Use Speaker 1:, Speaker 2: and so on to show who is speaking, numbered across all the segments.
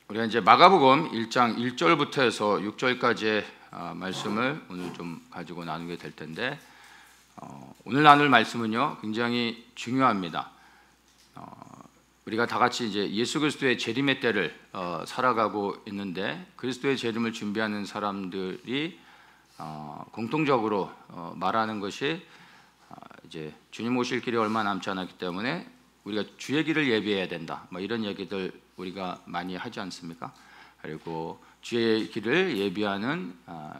Speaker 1: 우리가 이제 마가복음 1장 1절부터 해서 6절까지의 말씀을 오늘 좀 가지고 나누게 될 텐데, 오늘 나눌 말씀은요 굉장히 중요합니다. 우리가 다 같이 이제 예수 그리스도의 재림의 때를 살아가고 있는데, 그리스도의 재림을 준비하는 사람들이 공통적으로 말하는 것이 이제 주님 오실 길이 얼마 남지 않았기 때문에 우리가 주의 길을 예비해야 된다, 뭐 이런 얘기들 우리가 많이 하지 않습니까? 그리고 주의 길을 예비하는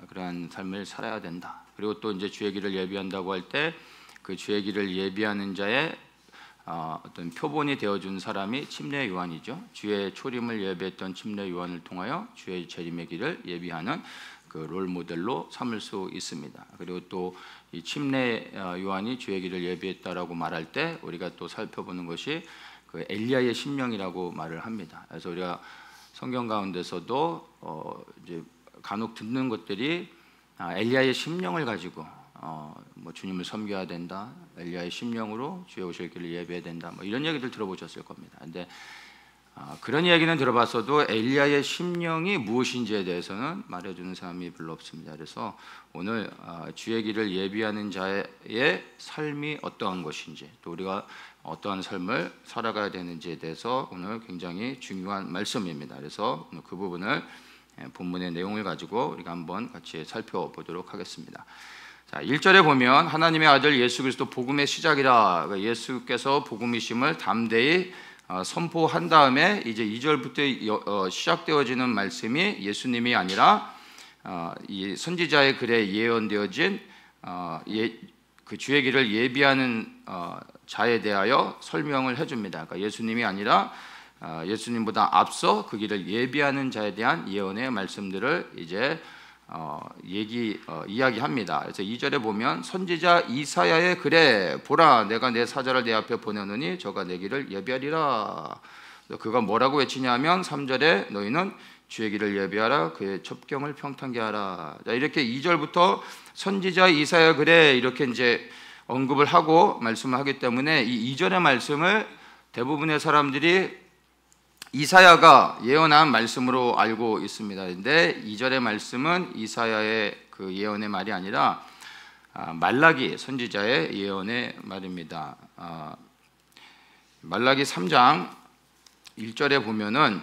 Speaker 1: 그러한 삶을 살아야 된다. 그리고 또 이제 주의 길을 예비한다고 할 때 그 주의 길을 예비하는 자의 어떤 표본이 되어준 사람이 침례 요한이죠. 주의 초림을 예비했던 침례 요한을 통하여 주의 재림의 길을 예비하는 그 롤 모델로 삼을 수 있습니다. 그리고 또 이 침례 요한이 주의 길을 예비했다라고 말할 때 우리가 또 살펴보는 것이 그 엘리야의 심령이라고 말을 합니다. 그래서 우리가 성경 가운데서도 이제 간혹 듣는 것들이 엘리야의 심령을 가지고 뭐 주님을 섬겨야 된다, 엘리야의 심령으로 주의 오실 길을 예비해야 된다, 뭐 이런 얘기들 들어보셨을 겁니다. 근데 그런 이야기는 들어봤어도 엘리야의 심령이 무엇인지에 대해서는 말해주는 사람이 별로 없습니다. 그래서 오늘 주의 길을 예비하는 자의 삶이 어떠한 것인지, 또 우리가 어떠한 삶을 살아가야 되는지에 대해서 오늘 굉장히 중요한 말씀입니다. 그래서 오늘 그 부분을 본문의 내용을 가지고 우리가 한번 같이 살펴보도록 하겠습니다. 자, 1절에 보면 하나님의 아들 예수 그리스도 복음의 시작이라, 예수께서 복음이심을 담대히 선포한 다음에 이제 2절부터 시작되어지는 말씀이 예수님이 아니라 이 선지자의 글에 예언되어진 그 주의 길을 예비하는 자에 대하여 설명을 해줍니다. 그러니까 예수님이 아니라 예수님보다 앞서 그 길을 예비하는 자에 대한 예언의 말씀들을 이제 이야기합니다. 그래서 2절에 보면 선지자 이사야의 글에 보라, 내가 내 사자를 내 앞에 보내노니 저가 내 길을 예비하리라. 그가 뭐라고 외치냐면 3절에 너희는 주의 길을 예비하라, 그의 첩경을 평탄케 하라. 자, 이렇게 2절부터 선지자 이사야 글에 이렇게 이제 언급을 하고 말씀을 하기 때문에 이 2절의 말씀을 대부분의 사람들이 이사야가 예언한 말씀으로 알고 있습니다. 그런데 2절의 말씀은 이사야의 그 예언의 말이 아니라 말라기 선지자의 예언의 말입니다. 말라기 3장 1절에 보면은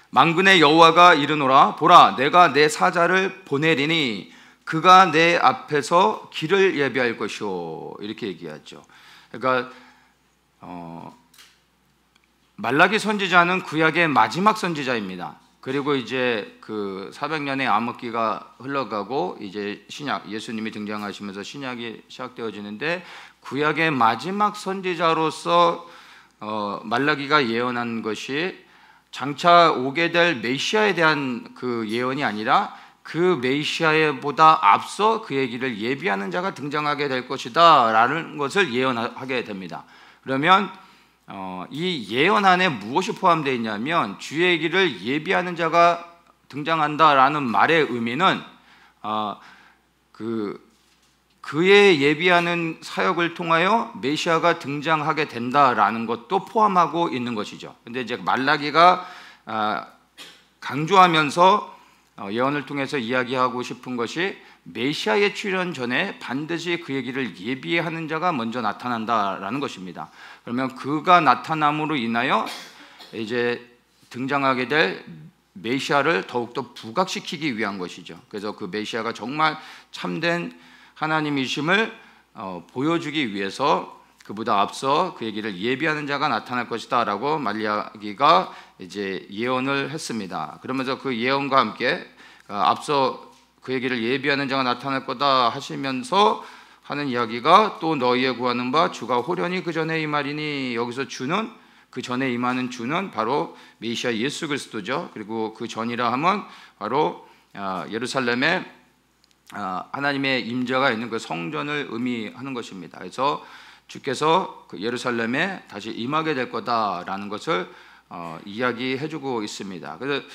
Speaker 1: 만군의 여호와가 이르노라, 보라, 내가 내 사자를 보내리니 그가 내 앞에서 길을 예비할 것이오, 이렇게 얘기하죠. 그러니까 말라기 선지자는 구약의 마지막 선지자입니다. 그리고 이제 그 400년의 암흑기가 흘러가고 이제 신약, 예수님이 등장하시면서 신약이 시작되어지는데, 구약의 마지막 선지자로서 말라기가 예언한 것이 장차 오게 될 메시아에 대한 그 예언이 아니라 그 메시아보다 앞서 그의 길을 예비하는 자가 등장하게 될 것이다 라는 것을 예언하게 됩니다. 그러면 이 예언 안에 무엇이 포함되어 있냐면, 주의 길을 예비하는 자가 등장한다라는 말의 의미는 그의 예비하는 사역을 통하여 메시아가 등장하게 된다라는 것도 포함하고 있는 것이죠. 근데 이제 말라기가 강조하면서 예언을 통해서 이야기하고 싶은 것이 메시아의 출현 전에 반드시 그의 길을 예비하는 자가 먼저 나타난다라는 것입니다. 그러면 그가 나타남으로 인하여 이제 등장하게 될 메시아를 더욱더 부각시키기 위한 것이죠. 그래서 그 메시아가 정말 참된 하나님이심을 보여주기 위해서 그보다 앞서 그의 길을 예비하는 자가 나타날 것이다라고 말라기가 이제 예언을 했습니다. 그러면서 그 예언과 함께 앞서 그의 길을 예비하는 자가 나타날 거다 하시면서 하는 이야기가, 또 너희의 구하는 바 주가 호련히 그 전에 임하리니, 여기서 주는, 그 전에 임하는 주는 바로 메시아 예수 그리스도죠. 그리고 그 전이라 하면 바로 예루살렘에 하나님의 임재가 있는 그 성전을 의미하는 것입니다. 그래서 주께서 그 예루살렘에 다시 임하게 될 거다라는 것을 이야기해주고 있습니다. 그래서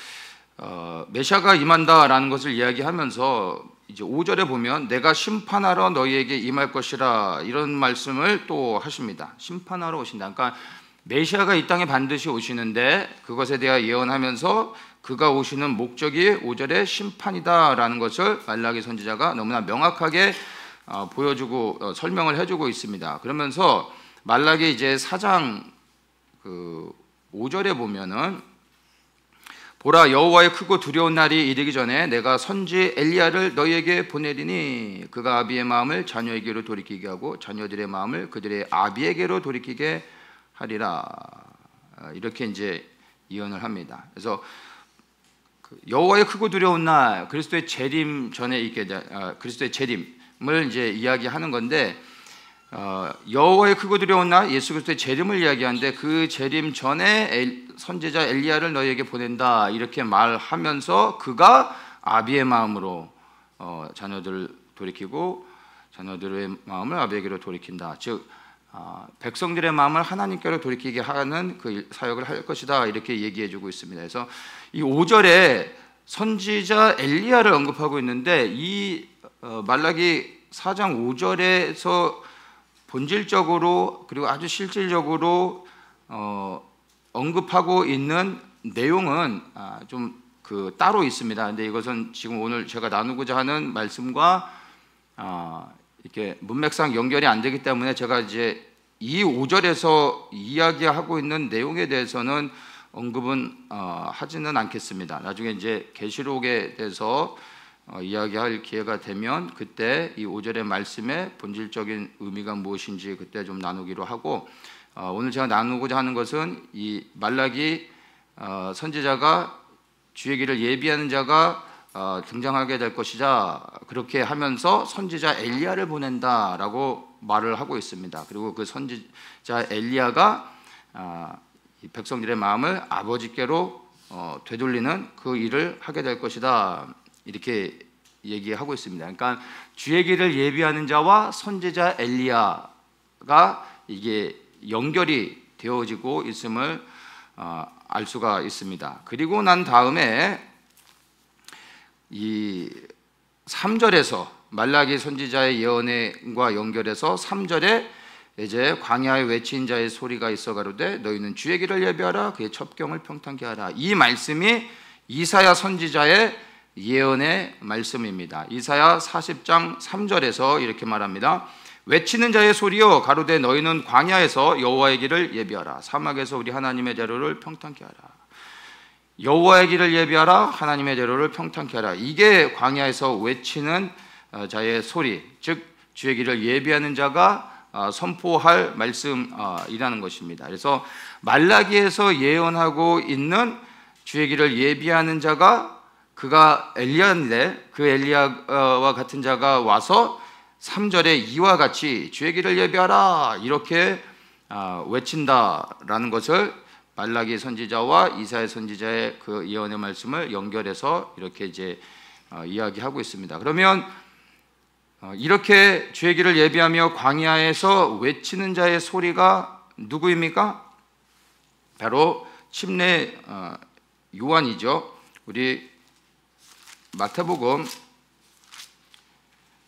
Speaker 1: 메시아가 임한다라는 것을 이야기하면서 이제 5절에 보면 내가 심판하러 너희에게 임할 것이라, 이런 말씀을 또 하십니다. 심판하러 오신다. 그러니까 메시아가 이 땅에 반드시 오시는데 그것에 대하여 예언하면서 그가 오시는 목적이 5절의 심판이다라는 것을 말라기 선지자가 너무나 명확하게 보여주고 설명을 해주고 있습니다. 그러면서 말라기 이제 4장 5절에 보면은 보라 여호와의 크고 두려운 날이 이르기 전에 내가 선지 엘리야를 너희에게 보내리니 그가 아비의 마음을 자녀에게로 돌이키게 하고 자녀들의 마음을 그들의 아비에게로 돌이키게 하리라. 이렇게 이제 예언을 합니다. 그래서 여호와의 크고 두려운 날, 그리스도의 재림 전에 있게 그리스도의 재림을 이제 이야기하는 건데, 여호와의 크고 두려운 날, 예수 그리스도의 재림을 이야기하는데 그 재림 전에 선지자 엘리야를 너희에게 보낸다 이렇게 말하면서 그가 아비의 마음으로 자녀들을 돌이키고 자녀들의 마음을 아비에게로 돌이킨다. 즉 백성들의 마음을 하나님께로 돌이키게 하는 그 사역을 할 것이다 이렇게 얘기해주고 있습니다. 그래서 이 5절에 선지자 엘리야를 언급하고 있는데 이 말라기 4장 5절에서 본질적으로 그리고 아주 실질적으로 언급하고 있는 내용은 좀 따로 있습니다. 근데 이것은 지금 오늘 제가 나누고자 하는 말씀과 이렇게 문맥상 연결이 안 되기 때문에 제가 이제 이 5절에서 이야기하고 있는 내용에 대해서는 언급은 하지는 않겠습니다. 나중에 이제 계시록에 대해서 이야기할 기회가 되면 그때 이 5절의 말씀의 본질적인 의미가 무엇인지 그때 좀 나누기로 하고, 오늘 제가 나누고자 하는 것은 이 말라기 선지자가 주의 길을 예비하는 자가 등장하게 될 것이자 그렇게 하면서 선지자 엘리야를 보낸다라고 말을 하고 있습니다. 그리고 그 선지자 엘리야가 백성들의 마음을 아버지께로 되돌리는 그 일을 하게 될 것이다 이렇게 얘기하고 있습니다. 그러니까 주의 길을 예비하는 자와 선지자 엘리야가 이게 연결이 되어지고 있음을 알 수가 있습니다. 그리고 난 다음에 이 3절에서 말라기 선지자의 예언과 연결해서 3절에 이제 광야에 외친 자의 소리가 있어 가로되 너희는 주의 길을 예비하라 그의 첩경을 평탄케 하라. 이 말씀이 이사야 선지자의 예언의 말씀입니다. 이사야 40장 3절에서 이렇게 말합니다. 외치는 자의 소리여 가로되 너희는 광야에서 여호와의 길을 예비하라 사막에서 우리 하나님의 대로를 평탄케 하라. 여호와의 길을 예비하라 하나님의 대로를 평탄케 하라. 이게 광야에서 외치는 자의 소리, 즉 주의 길을 예비하는 자가 선포할 말씀이라는 것입니다. 그래서 말라기에서 예언하고 있는 주의 길을 예비하는 자가 그가 엘리야인데 그 엘리야와 같은 자가 와서 3절에 이와 같이 주의 길을 예비하라 이렇게 외친다라는 것을 말라기 선지자와 이사야 선지자의 그 예언의 말씀을 연결해서 이렇게 이제 이야기하고 있습니다. 그러면 이렇게 주의 길을 예비하며 광야에서 외치는 자의 소리가 누구입니까? 바로 침례 요한이죠. 우리 마태복음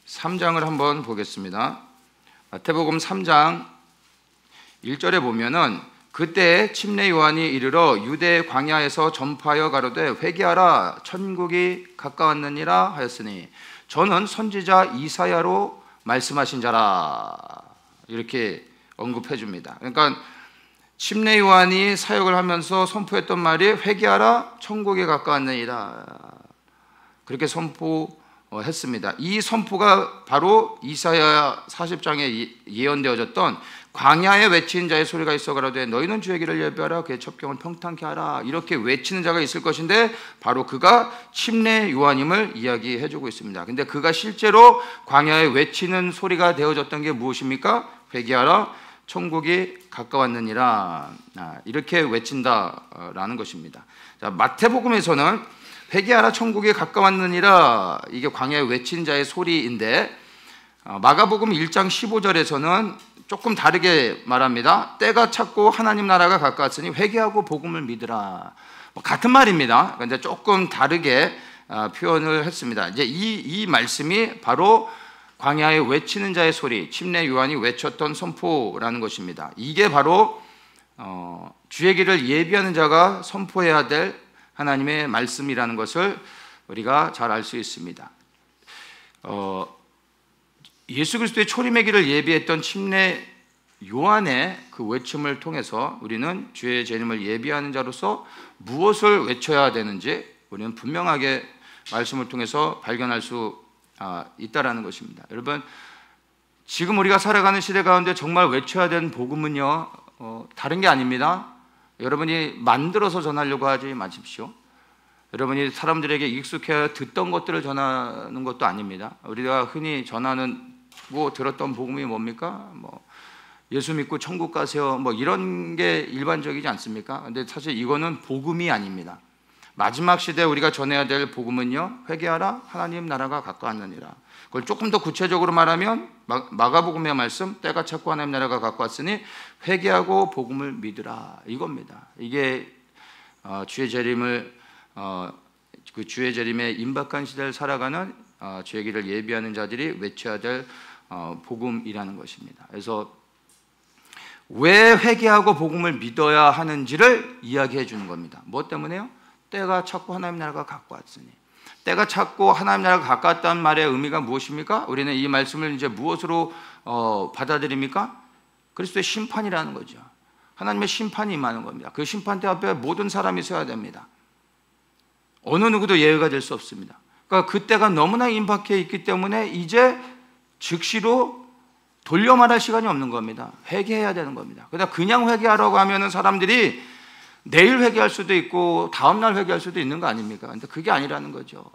Speaker 1: 3장을 한번 보겠습니다. 마태복음 3장 1절에 보면은 그때 침례 요한이 이르러 유대 광야에서 전파하여 가로되 회개하라 천국이 가까웠느니라 하였으니 저는 선지자 이사야로 말씀하신 자라 이렇게 언급해 줍니다. 그러니까 침례 요한이 사역을 하면서 선포했던 말이 회개하라 천국에 가까웠느니라 그렇게 선포했습니다. 이 선포가 바로 이사야 40장에 예언되어졌던 광야에 외치는 자의 소리가 있어 가로되 너희는 주의 길을 예비하라 그의 첩경을 평탄케 하라 이렇게 외치는 자가 있을 것인데 바로 그가 침례 요한임을 이야기해 주고 있습니다. 근데 그가 실제로 광야에 외치는 소리가 되어졌던 게 무엇입니까? 회개하라 천국이 가까웠느니라 이렇게 외친다라는 것입니다. 자, 마태복음에서는 회개하라 천국이 가까웠느니라 이게 광야에 외친 자의 소리인데 마가복음 1장 15절에서는 조금 다르게 말합니다. 때가 찼고 하나님 나라가 가까웠으니 회개하고 복음을 믿으라. 같은 말입니다. 그런데 조금 다르게 표현을 했습니다. 이제 이 말씀이 바로 광야에 외치는 자의 소리, 침례 요한이 외쳤던 선포라는 것입니다. 이게 바로 주의 길을 예비하는 자가 선포해야 될 하나님의 말씀이라는 것을 우리가 잘 알 수 있습니다. 예수 그리스도의 초림의 길을 예비했던 침례 요한의 그 외침을 통해서 우리는 주의 재림을 예비하는 자로서 무엇을 외쳐야 되는지 우리는 분명하게 말씀을 통해서 발견할 수 있다라는 것입니다. 여러분, 지금 우리가 살아가는 시대 가운데 정말 외쳐야 되는 복음은요, 다른 게 아닙니다. 여러분이 만들어서 전하려고 하지 마십시오. 여러분이 사람들에게 익숙해 듣던 것들을 전하는 것도 아닙니다. 우리가 흔히 전하고 들었던 복음이 뭡니까? 예수 믿고 천국 가세요. 이런 게 일반적이지 않습니까? 근데 사실 이거는 복음이 아닙니다. 마지막 시대에 우리가 전해야 될 복음은요, 회개하라, 하나님 나라가 가까웠느니라. 그걸 조금 더 구체적으로 말하면 마가복음의 말씀, 때가 찼고 하나님 나라가 가까웠으니 회개하고 복음을 믿으라, 이겁니다. 이게 주의 재림을 그 주의 재림의 임박한 시대를 살아가는 주의 길을 예비하는 자들이 외쳐야 될 복음이라는 것입니다. 그래서 왜 회개하고 복음을 믿어야 하는지를 이야기해 주는 겁니다. 뭐 때문에요? 때가 찼고 하나님 나라가 가까웠으니. 때가 찼고 하나님 나라가 가까웠다는 말의 의미가 무엇입니까? 우리는 이 말씀을 이제 무엇으로 받아들입니까? 그리스도의 심판이라는 거죠. 하나님의 심판이 임하는 겁니다. 그 심판대 앞에 모든 사람이 서야 됩니다. 어느 누구도 예외가 될 수 없습니다. 그러니까 그때가 너무나 임박해 있기 때문에 이제 즉시로 돌려 말할 시간이 없는 겁니다. 회개해야 되는 겁니다. 그러다 그냥 회개하라고 하면은 사람들이 내일 회개할 수도 있고 다음날 회개할 수도 있는 거 아닙니까? 근데 그게 아니라는 거죠.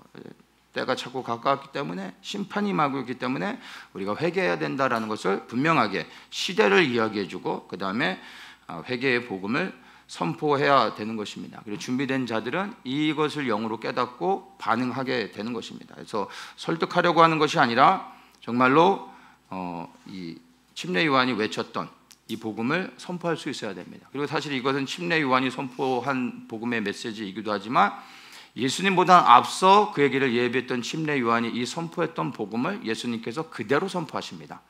Speaker 1: 때가 차고 가까웠기 때문에, 심판이 임하고 있기 때문에 우리가 회개해야 된다라는 것을 분명하게 시대를 이야기해 주고, 그 다음에 회개의 복음을 선포해야 되는 것입니다. 그리고 준비된 자들은 이것을 영으로 깨닫고 반응하게 되는 것입니다. 그래서 설득하려고 하는 것이 아니라 정말로 이 침례 요한이 외쳤던 이 복음을 선포할 수 있어야 됩니다. 그리고 사실 이것은 침례 요한이 선포한 복음의 메시지이기도 하지만 예수님보다 앞서 그의 길을 예비했던 침례 요한이 이 선포했던 복음을 예수님께서 그대로 선포하십니다.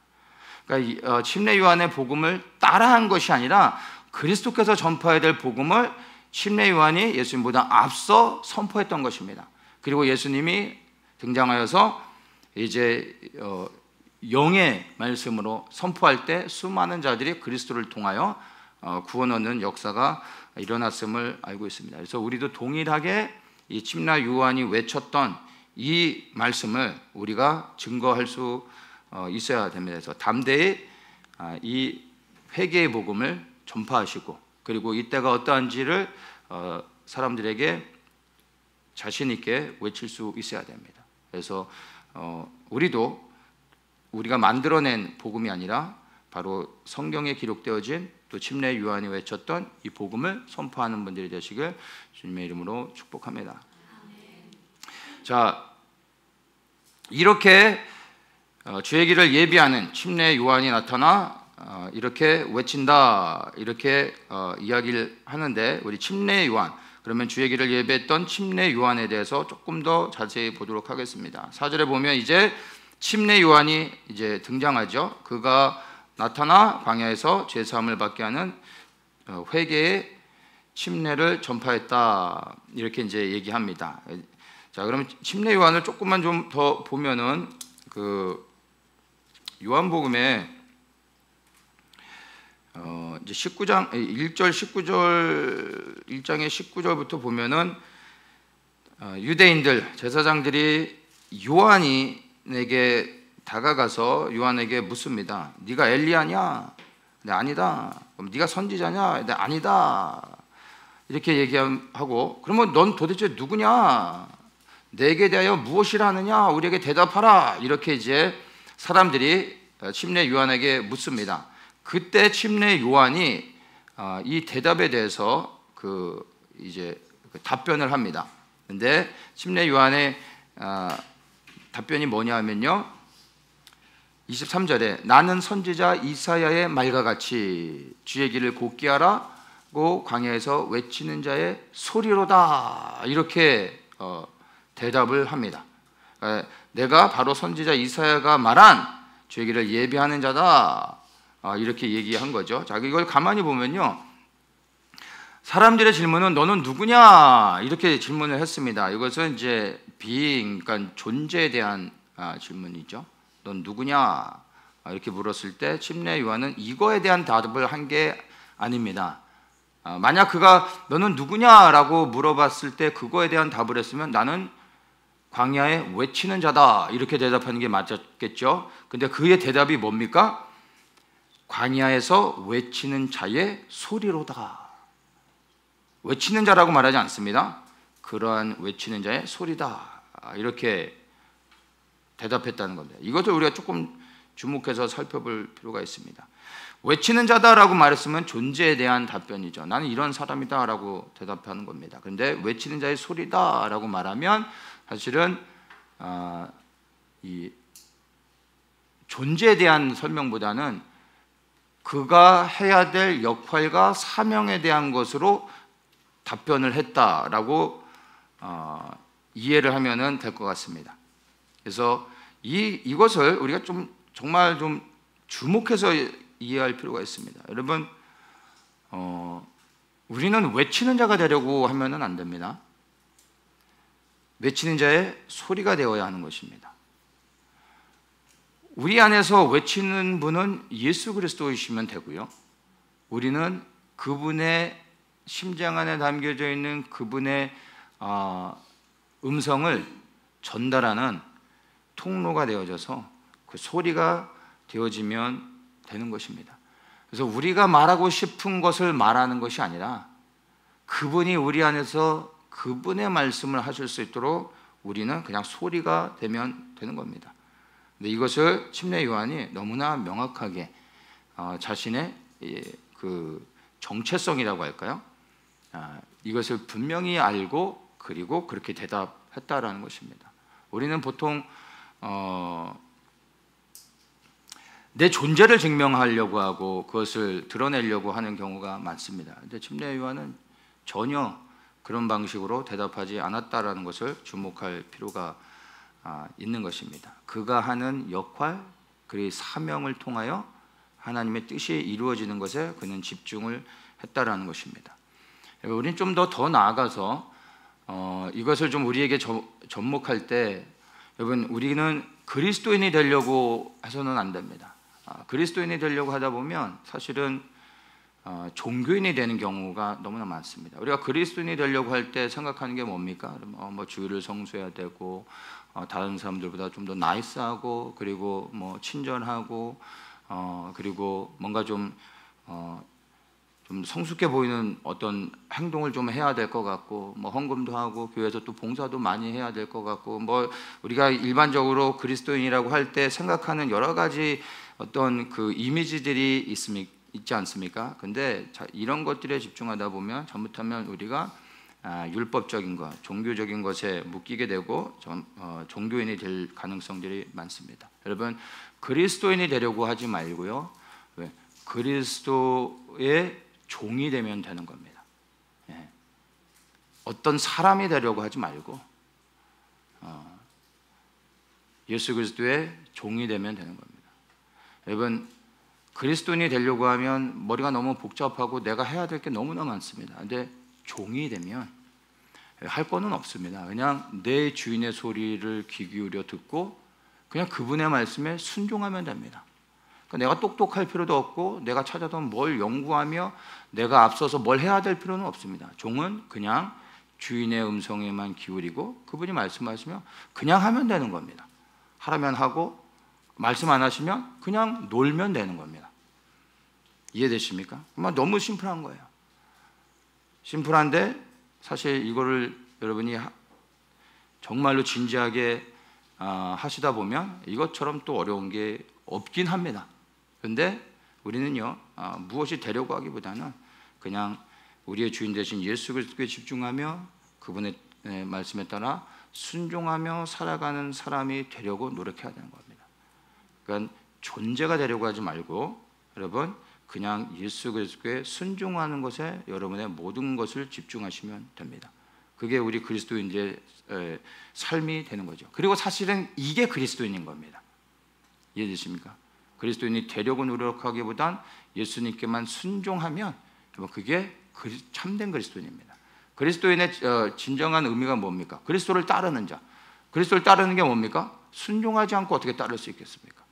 Speaker 1: 그러니까 침례 요한의 복음을 따라한 것이 아니라 그리스도께서 전파해야 될 복음을 침례 요한이 예수님보다 앞서 선포했던 것입니다. 그리고 예수님이 등장하여서 이제 영의 말씀으로 선포할 때 수많은 자들이 그리스도를 통하여 구원 얻는 역사가 일어났음을 알고 있습니다. 그래서 우리도 동일하게 이 침례 요한이 외쳤던 이 말씀을 우리가 증거할 수 있어야 됩니다. 그래서 담대히 이 회개의 복음을 전파하시고, 그리고 이때가 어떠한지를 사람들에게 자신 있게 외칠 수 있어야 됩니다. 그래서 우리도 우리가 만들어낸 복음이 아니라 바로 성경에 기록되어진 또 침례 요한이 외쳤던 이 복음을 선포하는 분들이 되시길 주님의 이름으로 축복합니다. 자, 이렇게 주의 길을 예비하는 침례 요한이 나타나 이렇게 외친다, 이렇게 이야기를 하는데, 우리 침례 요한, 그러면 주의 길을 예비했던 침례 요한에 대해서 조금 더 자세히 보도록 하겠습니다. 4절에 보면 이제 침례 요한이 이제 등장하죠. 그가 나타나 광야에서 죄 사함을 받게 하는 회개의 침례를 전파했다, 이렇게 이제 얘기합니다. 자, 그러면 침례 요한을 조금만 좀 더 보면은 그 요한복음에 이제 19장 1절 19절 1장의 19절부터 보면은 유대인들 제사장들이 요한에게 다가가서 요한에게 묻습니다. 네가 엘리야냐? 네, 아니다. 그럼 네가 선지자냐? 네, 아니다. 이렇게 얘기하고, 그러면 넌 도대체 누구냐? 내게 대하여 무엇이라 하느냐? 우리에게 대답하라. 이렇게 이제 사람들이 침례 요한에게 묻습니다. 그때 침례 요한이 이 대답에 대해서 이제 답변을 합니다. 근데 침례 요한의 답변이 뭐냐 하면요, 23절에 나는 선지자 이사야의 말과 같이 주의 길을 곧게 하라고 광야에서 외치는 자의 소리로다, 이렇게 대답을 합니다. 내가 바로 선지자 이사야가 말한 주의 길을 예비하는 자다, 이렇게 얘기한 거죠. 자, 이걸 가만히 보면요, 사람들의 질문은 너는 누구냐 이렇게 질문을 했습니다. 이것은 이제 그러니까 존재에 대한 질문이죠. 넌 누구냐 이렇게 물었을 때 침례 요한은 이거에 대한 답을 한 게 아닙니다. 만약 그가 너는 누구냐라고 물어봤을 때 그거에 대한 답을 했으면 나는 광야에 외치는 자다 이렇게 대답하는 게 맞았겠죠. 근데 그의 대답이 뭡니까? 광야에서 외치는 자의 소리로다. 외치는 자라고 말하지 않습니다. 그러한 외치는 자의 소리다 이렇게 대답했다는 겁니다. 이것을 우리가 조금 주목해서 살펴볼 필요가 있습니다. 외치는 자다라고 말했으면 존재에 대한 답변이죠. 나는 이런 사람이다 라고 대답하는 겁니다. 그런데 외치는 자의 소리다 라고 말하면 사실은 이 존재에 대한 설명보다는 그가 해야 될 역할과 사명에 대한 것으로 답변을 했다라고 이해를 하면 될 것 같습니다. 그래서 이것을 우리가 정말 좀 주목해서 이해할 필요가 있습니다. 여러분, 우리는 외치는 자가 되려고 하면은 안 됩니다. 외치는 자의 소리가 되어야 하는 것입니다. 우리 안에서 외치는 분은 예수 그리스도이시면 되고요. 우리는 그분의 심장 안에 담겨져 있는 그분의 음성을 전달하는 통로가 되어져서 그 소리가 되어지면 되는 것입니다. 그래서 우리가 말하고 싶은 것을 말하는 것이 아니라 그분이 우리 안에서 그분의 말씀을 하실 수 있도록 우리는 그냥 소리가 되면 되는 겁니다. 근데 이것을 침례 요한이 너무나 명확하게 자신의 그 정체성이라고 할까요? 이것을 분명히 알고 그리고 그렇게 대답했다라는 것입니다. 우리는 보통 내 존재를 증명하려고 하고 그것을 드러내려고 하는 경우가 많습니다. 그런데 침례 요한은 전혀 그런 방식으로 대답하지 않았다라는 것을 주목할 필요가 있는 것입니다. 그가 하는 역할 그리고 사명을 통하여 하나님의 뜻이 이루어지는 것에 그는 집중을 했다라는 것입니다. 우리는 좀 더 나아가서 이것을 좀 우리에게 접목할 때 여러분 우리는 그리스도인이 되려고 해서는 안 됩니다. 그리스도인이 되려고 하다 보면 사실은 종교인이 되는 경우가 너무나 많습니다. 우리가 그리스도인이 되려고 할 때 생각하는 게 뭡니까? 뭐 주일을 성수해야 되고 다른 사람들보다 좀 더 나이스하고 그리고 뭐 친절하고 그리고 뭔가 좀 성숙해 보이는 어떤 행동을 좀 해야 될 것 같고 뭐 헌금도 하고 교회에서 또 봉사도 많이 해야 될 것 같고 뭐 우리가 일반적으로 그리스도인이라고 할 때 생각하는 여러 가지 어떤 그 이미지들이 있지 않습니까? 근데 이런 것들에 집중하다 보면 잘못하면 우리가 율법적인 것, 종교적인 것에 묶이게 되고 종교인이 될 가능성들이 많습니다. 여러분 그리스도인이 되려고 하지 말고요. 왜? 그리스도의 종이 되면 되는 겁니다. 예. 어떤 사람이 되려고 하지 말고 예수 그리스도의 종이 되면 되는 겁니다. 여러분 그리스도인이 되려고 하면 머리가 너무 복잡하고 내가 해야 될 게 너무나 많습니다. 그런데 종이 되면 할 거는 없습니다. 그냥 내 주인의 소리를 귀 기울여 듣고 그냥 그분의 말씀에 순종하면 됩니다. 그러니까 내가 똑똑할 필요도 없고 내가 찾아서 뭘 연구하며 내가 앞서서 뭘 해야 될 필요는 없습니다. 종은 그냥 주인의 음성에만 기울이고 그분이 말씀하시면 그냥 하면 되는 겁니다. 하라면 하고 말씀 안 하시면 그냥 놀면 되는 겁니다. 이해되십니까? 너무 심플한 거예요. 심플한데 사실 이거를 여러분이 정말로 진지하게 하시다 보면 이것처럼 또 어려운 게 없긴 합니다. 그런데 우리는요 무엇이 되려고 하기보다는 그냥 우리의 주인 되신 예수 그리스도에 집중하며 그분의 말씀에 따라 순종하며 살아가는 사람이 되려고 노력해야 되는 겁니다. 그러니까 존재가 되려고 하지 말고 여러분 그냥 예수 그리스도에 순종하는 것에 여러분의 모든 것을 집중하시면 됩니다. 그게 우리 그리스도인의 삶이 되는 거죠. 그리고 사실은 이게 그리스도인인 겁니다. 이해되십니까? 그리스도인이 되려고 노력하기보단 예수님께만 순종하면 그게 참된 그리스도인입니다. 그리스도인의 진정한 의미가 뭡니까? 그리스도를 따르는 자. 그리스도를 따르는 게 뭡니까? 순종하지 않고 어떻게 따를 수 있겠습니까?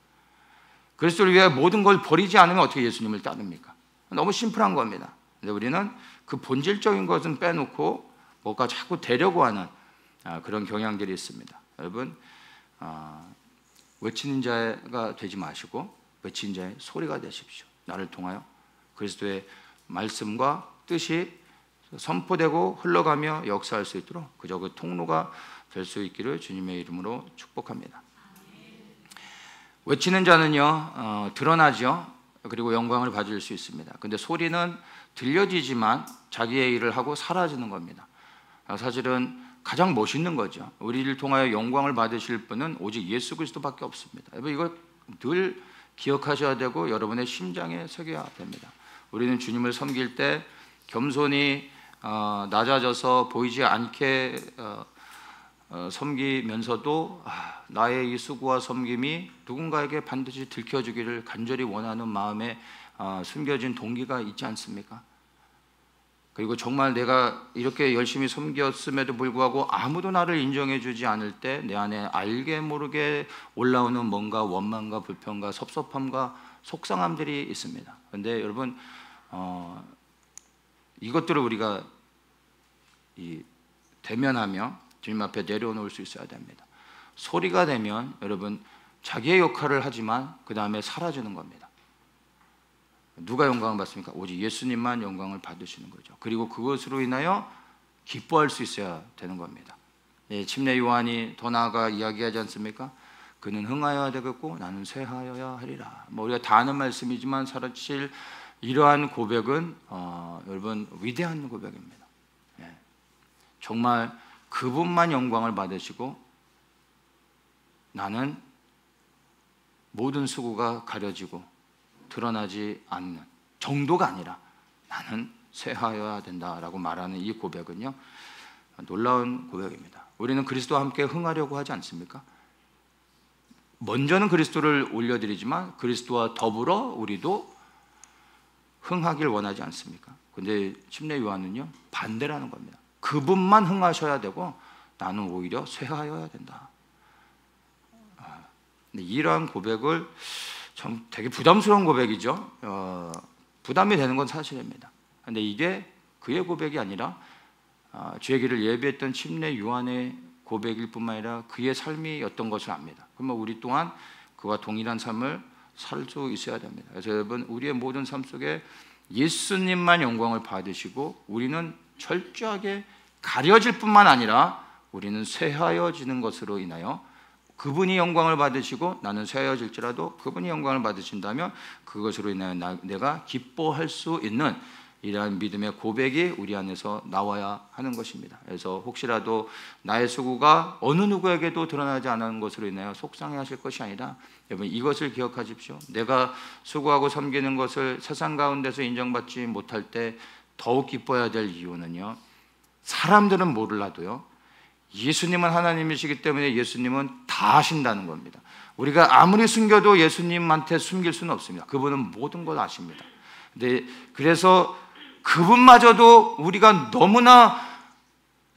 Speaker 1: 그리스도를 위해 모든 걸 버리지 않으면 어떻게 예수님을 따릅니까? 너무 심플한 겁니다. 근데 우리는 그 본질적인 것은 빼놓고 뭔가 자꾸 되려고 하는 그런 경향들이 있습니다. 여러분, 외치는 자가 되지 마시고 외치는 자의 소리가 되십시오. 나를 통하여 그리스도의 말씀과 뜻이 선포되고 흘러가며 역사할 수 있도록 그저 그 통로가 될 수 있기를 주님의 이름으로 축복합니다. 외치는 자는요 드러나죠. 그리고 영광을 받을 수 있습니다. 근데 소리는 들려지지만 자기의 일을 하고 사라지는 겁니다. 사실은 가장 멋있는 거죠. 우리를 통하여 영광을 받으실 분은 오직 예수 그리스도밖에 없습니다. 여러분, 이거 늘 기억하셔야 되고 여러분의 심장에 새겨야 됩니다. 우리는 주님을 섬길 때 겸손히 낮아져서 보이지 않게 섬기면서도 나의 이 수고와 섬김이 누군가에게 반드시 들켜주기를 간절히 원하는 마음에 숨겨진 동기가 있지 않습니까? 그리고 정말 내가 이렇게 열심히 섬겼음에도 불구하고 아무도 나를 인정해 주지 않을 때 내 안에 알게 모르게 올라오는 뭔가 원망과 불평과 섭섭함과 속상함들이 있습니다. 그런데 여러분, 이것들을 우리가 대면하며 주님 앞에 내려놓을 수 있어야 됩니다. 소리가 되면 여러분 자기의 역할을 하지만 그 다음에 사라지는 겁니다. 누가 영광을 받습니까? 오직 예수님만 영광을 받으시는 거죠. 그리고 그것으로 인하여 기뻐할 수 있어야 되는 겁니다. 침례 요한이 더 나아가 이야기하지 않습니까? 그는 흥하여야 되겠고 나는 쇠하여야 하리라. 우리가 다 아는 말씀이지만 사실 이러한 고백은 여러분 위대한 고백입니다. 정말 그분만 영광을 받으시고 나는 모든 수고가 가려지고 드러나지 않는 정도가 아니라 나는 쇠하여야 된다라고 말하는 이 고백은요 놀라운 고백입니다. 우리는 그리스도와 함께 흥하려고 하지 않습니까? 먼저는 그리스도를 올려드리지만 그리스도와 더불어 우리도 흥하길 원하지 않습니까? 근데 침례 요한은요 반대라는 겁니다. 그분만 흥하셔야 되고 나는 오히려 쇠하여야 된다. 근데 이러한 고백을 참 되게 부담스러운 고백이죠. 부담이 되는 건 사실입니다. 그런데 이게 그의 고백이 아니라 주의 길을 예비했던 침례 요한의 고백일 뿐만 아니라 그의 삶이었던 것을 압니다. 그러면 우리 또한 그와 동일한 삶을 살 수 있어야 됩니다. 그래서 여러분 우리의 모든 삶 속에 예수님만 영광을 받으시고 우리는 철저하게 가려질 뿐만 아니라 우리는 쇠하여지는 것으로 인하여 그분이 영광을 받으시고 나는 쇠하여질지라도 그분이 영광을 받으신다면 그것으로 인하여 내가 기뻐할 수 있는 이러한 믿음의 고백이 우리 안에서 나와야 하는 것입니다. 그래서 혹시라도 나의 수고가 어느 누구에게도 드러나지 않은 것으로 인하여 속상해하실 것이 아니라 여러분 이것을 기억하십시오. 내가 수고하고 섬기는 것을 세상 가운데서 인정받지 못할 때 더욱 기뻐해야 될 이유는요, 사람들은 몰라도요 예수님은 하나님이시기 때문에 예수님은 다 아신다는 겁니다. 우리가 아무리 숨겨도 예수님한테 숨길 수는 없습니다. 그분은 모든 걸 아십니다. 근데 그래서 그분마저도 우리가 너무나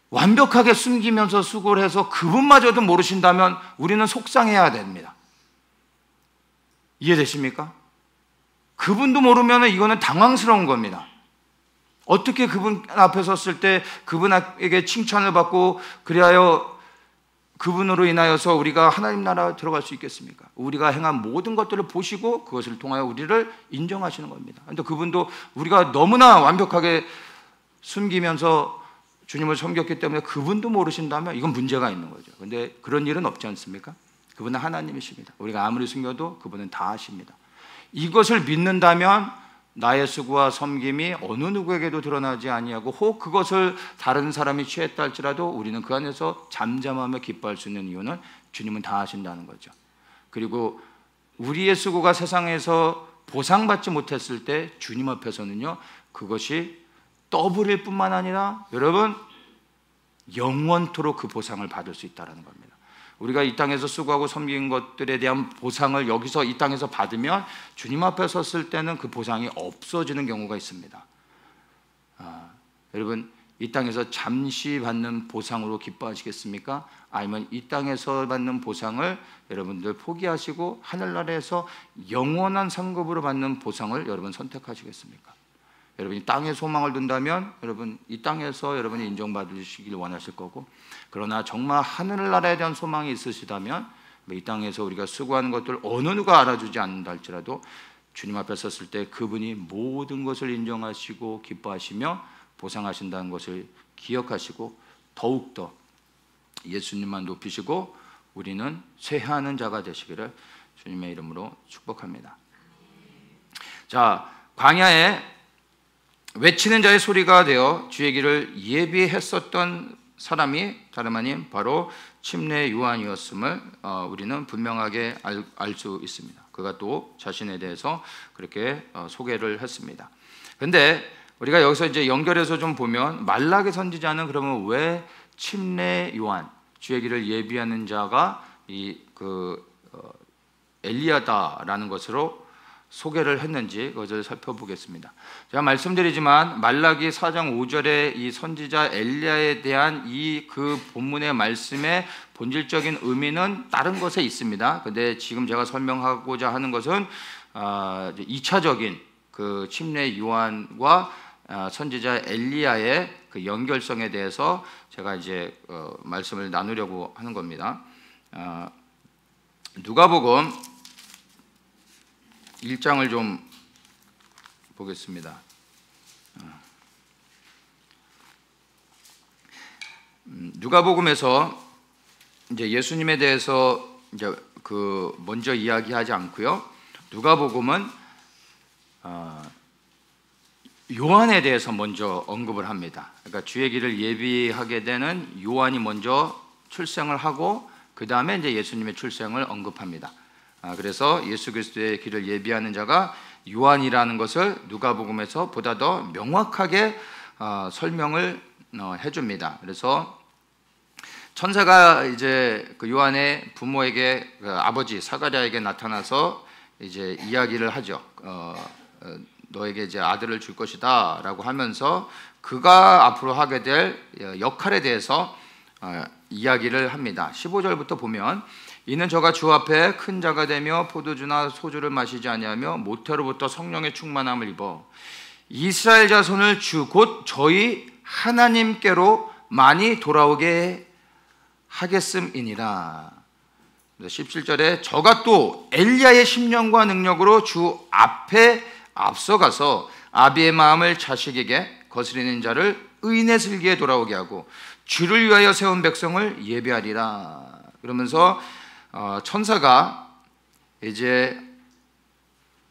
Speaker 1: 완벽하게 숨기면서 수고를 해서 그분마저도 모르신다면 우리는 속상해야 됩니다. 이해되십니까? 그분도 모르면 이거는 당황스러운 겁니다. 어떻게 그분 앞에 섰을 때 그분에게 칭찬을 받고 그리하여 그분으로 인하여서 우리가 하나님 나라 들어갈 수 있겠습니까? 우리가 행한 모든 것들을 보시고 그것을 통하여 우리를 인정하시는 겁니다. 그런데 그분도 우리가 너무나 완벽하게 숨기면서 주님을 섬겼기 때문에 그분도 모르신다면 이건 문제가 있는 거죠. 그런데 그런 일은 없지 않습니까? 그분은 하나님이십니다. 우리가 아무리 숨겨도 그분은 다 아십니다. 이것을 믿는다면 나의 수고와 섬김이 어느 누구에게도 드러나지 아니하고 혹 그것을 다른 사람이 취했다 할지라도 우리는 그 안에서 잠잠하며 기뻐할 수 있는 이유는 주님은 다 아신다는 거죠. 그리고 우리의 수고가 세상에서 보상받지 못했을 때 주님 앞에서는요 그것이 떠버릴 뿐만 아니라 여러분 영원토록 그 보상을 받을 수 있다는 겁니다. 우리가 이 땅에서 수고하고 섬긴 것들에 대한 보상을 여기서 이 땅에서 받으면 주님 앞에 섰을 때는 그 보상이 없어지는 경우가 있습니다. 여러분, 이 땅에서 잠시 받는 보상으로 기뻐하시겠습니까? 아니면 이 땅에서 받는 보상을 여러분들 포기하시고 하늘나라에서 영원한 상급으로 받는 보상을 여러분 선택하시겠습니까? 여러분이 땅에 소망을 둔다면 여러분 이 땅에서 여러분이 인정받으시길 원하실 거고, 그러나 정말 하늘나라에 대한 소망이 있으시다면 이 땅에서 우리가 수고하는 것들 어느 누가 알아주지 않는다 할지라도 주님 앞에 섰을 때 그분이 모든 것을 인정하시고 기뻐하시며 보상하신다는 것을 기억하시고 더욱더 예수님만 높이시고 우리는 쇠하는 자가 되시기를 주님의 이름으로 축복합니다. 자, 광야에 외치는 자의 소리가 되어 주의 길을 예비했었던 사람이 다름 아닌 바로 침례 요한이었음을 우리는 분명하게 알 수 있습니다. 그가 또 자신에 대해서 그렇게 소개를 했습니다. 그런데 우리가 여기서 이제 연결해서 좀 보면 말라기 선지자는 그러면 왜 침례 요한, 주의 길을 예비하는 자가 엘리야다라는 것으로 소개를 했는지 그것을 살펴보겠습니다. 제가 말씀드리지만 말라기 4장 5절에 이 선지자 엘리야에 대한 그 본문의 말씀의 본질적인 의미는 다른 것에 있습니다. 근데 지금 제가 설명하고자 하는 것은 2차적인 그 침례 요한과 선지자 엘리야의 그 연결성에 대해서 제가 이제 말씀을 나누려고 하는 겁니다. 누가복음 1장을 좀 보겠습니다. 누가복음에서 이제 예수님에 대해서 이제 먼저 이야기하지 않고요. 누가복음은 요한에 대해서 먼저 언급을 합니다. 그러니까 주의 길을 예비하게 되는 요한이 먼저 출생을 하고 그 다음에 이제 예수님의 출생을 언급합니다. 그래서 예수 그리스도의 길을 예비하는 자가 요한이라는 것을 누가복음에서 보다 더 명확하게 설명을 해줍니다. 그래서 천사가 이제 그 요한의 부모에게 그 아버지 사가랴에게 나타나서 이제 이야기를 하죠. 너에게 이제 아들을 줄 것이다라고 하면서 그가 앞으로 하게 될 역할에 대해서 이야기를 합니다. 15절부터 보면 이는 저가 주 앞에 큰 자가 되며 포도주나 소주를 마시지 아니하며 모태로부터 성령의 충만함을 입어 이스라엘 자손을 주 곧 저희 하나님께로 많이 돌아오게 하겠음이니라. 17절에 저가 또 엘리야의 심령과 능력으로 주 앞에 앞서가서 아비의 마음을 자식에게 거스리는 자를 의인의 슬기에 돌아오게 하고 주를 위하여 세운 백성을 예배하리라. 그러면서 천사가 이제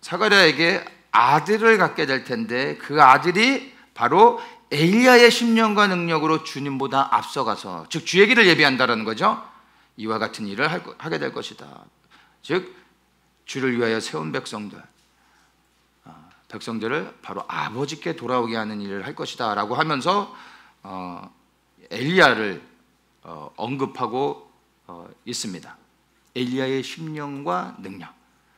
Speaker 1: 사가랴에게 아들을 갖게 될 텐데 그 아들이 바로 엘리야의 심령과 능력으로 주님보다 앞서가서, 즉 주의 길을 예비한다라는 거죠. 이와 같은 일을 하게 될 것이다. 즉 주를 위하여 세운 백성들을 바로 아버지께 돌아오게 하는 일을 할 것이다 라고 하면서 엘리야를 언급하고 있습니다. 엘리야의 심령과 능력,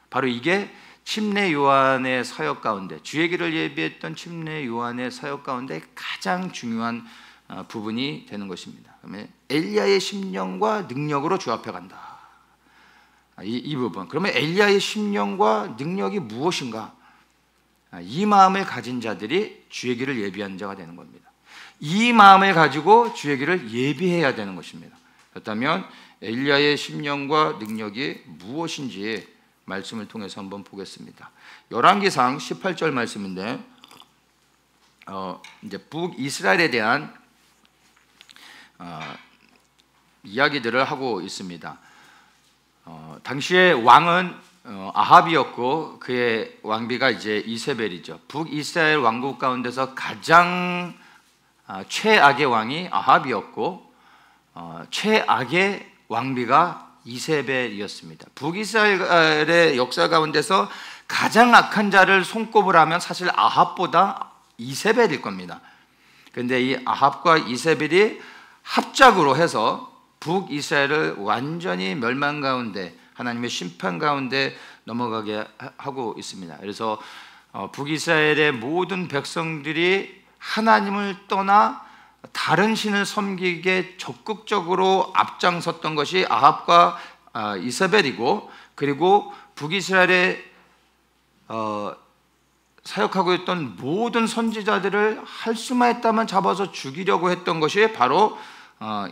Speaker 1: 바로 이게 침례 요한의 사역 가운데, 주의 길을 예비했던 침례 요한의 사역 가운데 가장 중요한 부분이 되는 것입니다. 그러면 엘리야의 심령과 능력으로 주 앞에 간다. 이 부분. 그러면 엘리야의 심령과 능력이 무엇인가? 이 마음을 가진 자들이 주의 길을 예비하는 자가 되는 겁니다. 이 마음을 가지고 주의 길을 예비해야 되는 것입니다. 그렇다면 엘리야의 심령과 능력이 무엇인지 말씀을 통해서 한번 보겠습니다. 열왕기상 18절 말씀인데 이제 북이스라엘에 대한 이야기들을 하고 있습니다. 당시에 왕은 아합이었고 그의 왕비가 이제 이세벨이죠. 북이스라엘 왕국 가운데서 가장 최악의 왕이 아합이었고 최악의 왕비가 이세벨이었습니다. 북이스라엘의 역사 가운데서 가장 악한 자를 손꼽을 하면 사실 아합보다 이세벨일 겁니다. 그런데 이 아합과 이세벨이 합작으로 해서 북이스라엘을 완전히 멸망 가운데, 하나님의 심판 가운데 넘어가게 하고 있습니다. 그래서 북이스라엘의 모든 백성들이 하나님을 떠나 다른 신을 섬기게 적극적으로 앞장섰던 것이 아합과 이세벨이고, 그리고 북이스라엘에 사역하고 있던 모든 선지자들을 할 수만 있다면 잡아서 죽이려고 했던 것이 바로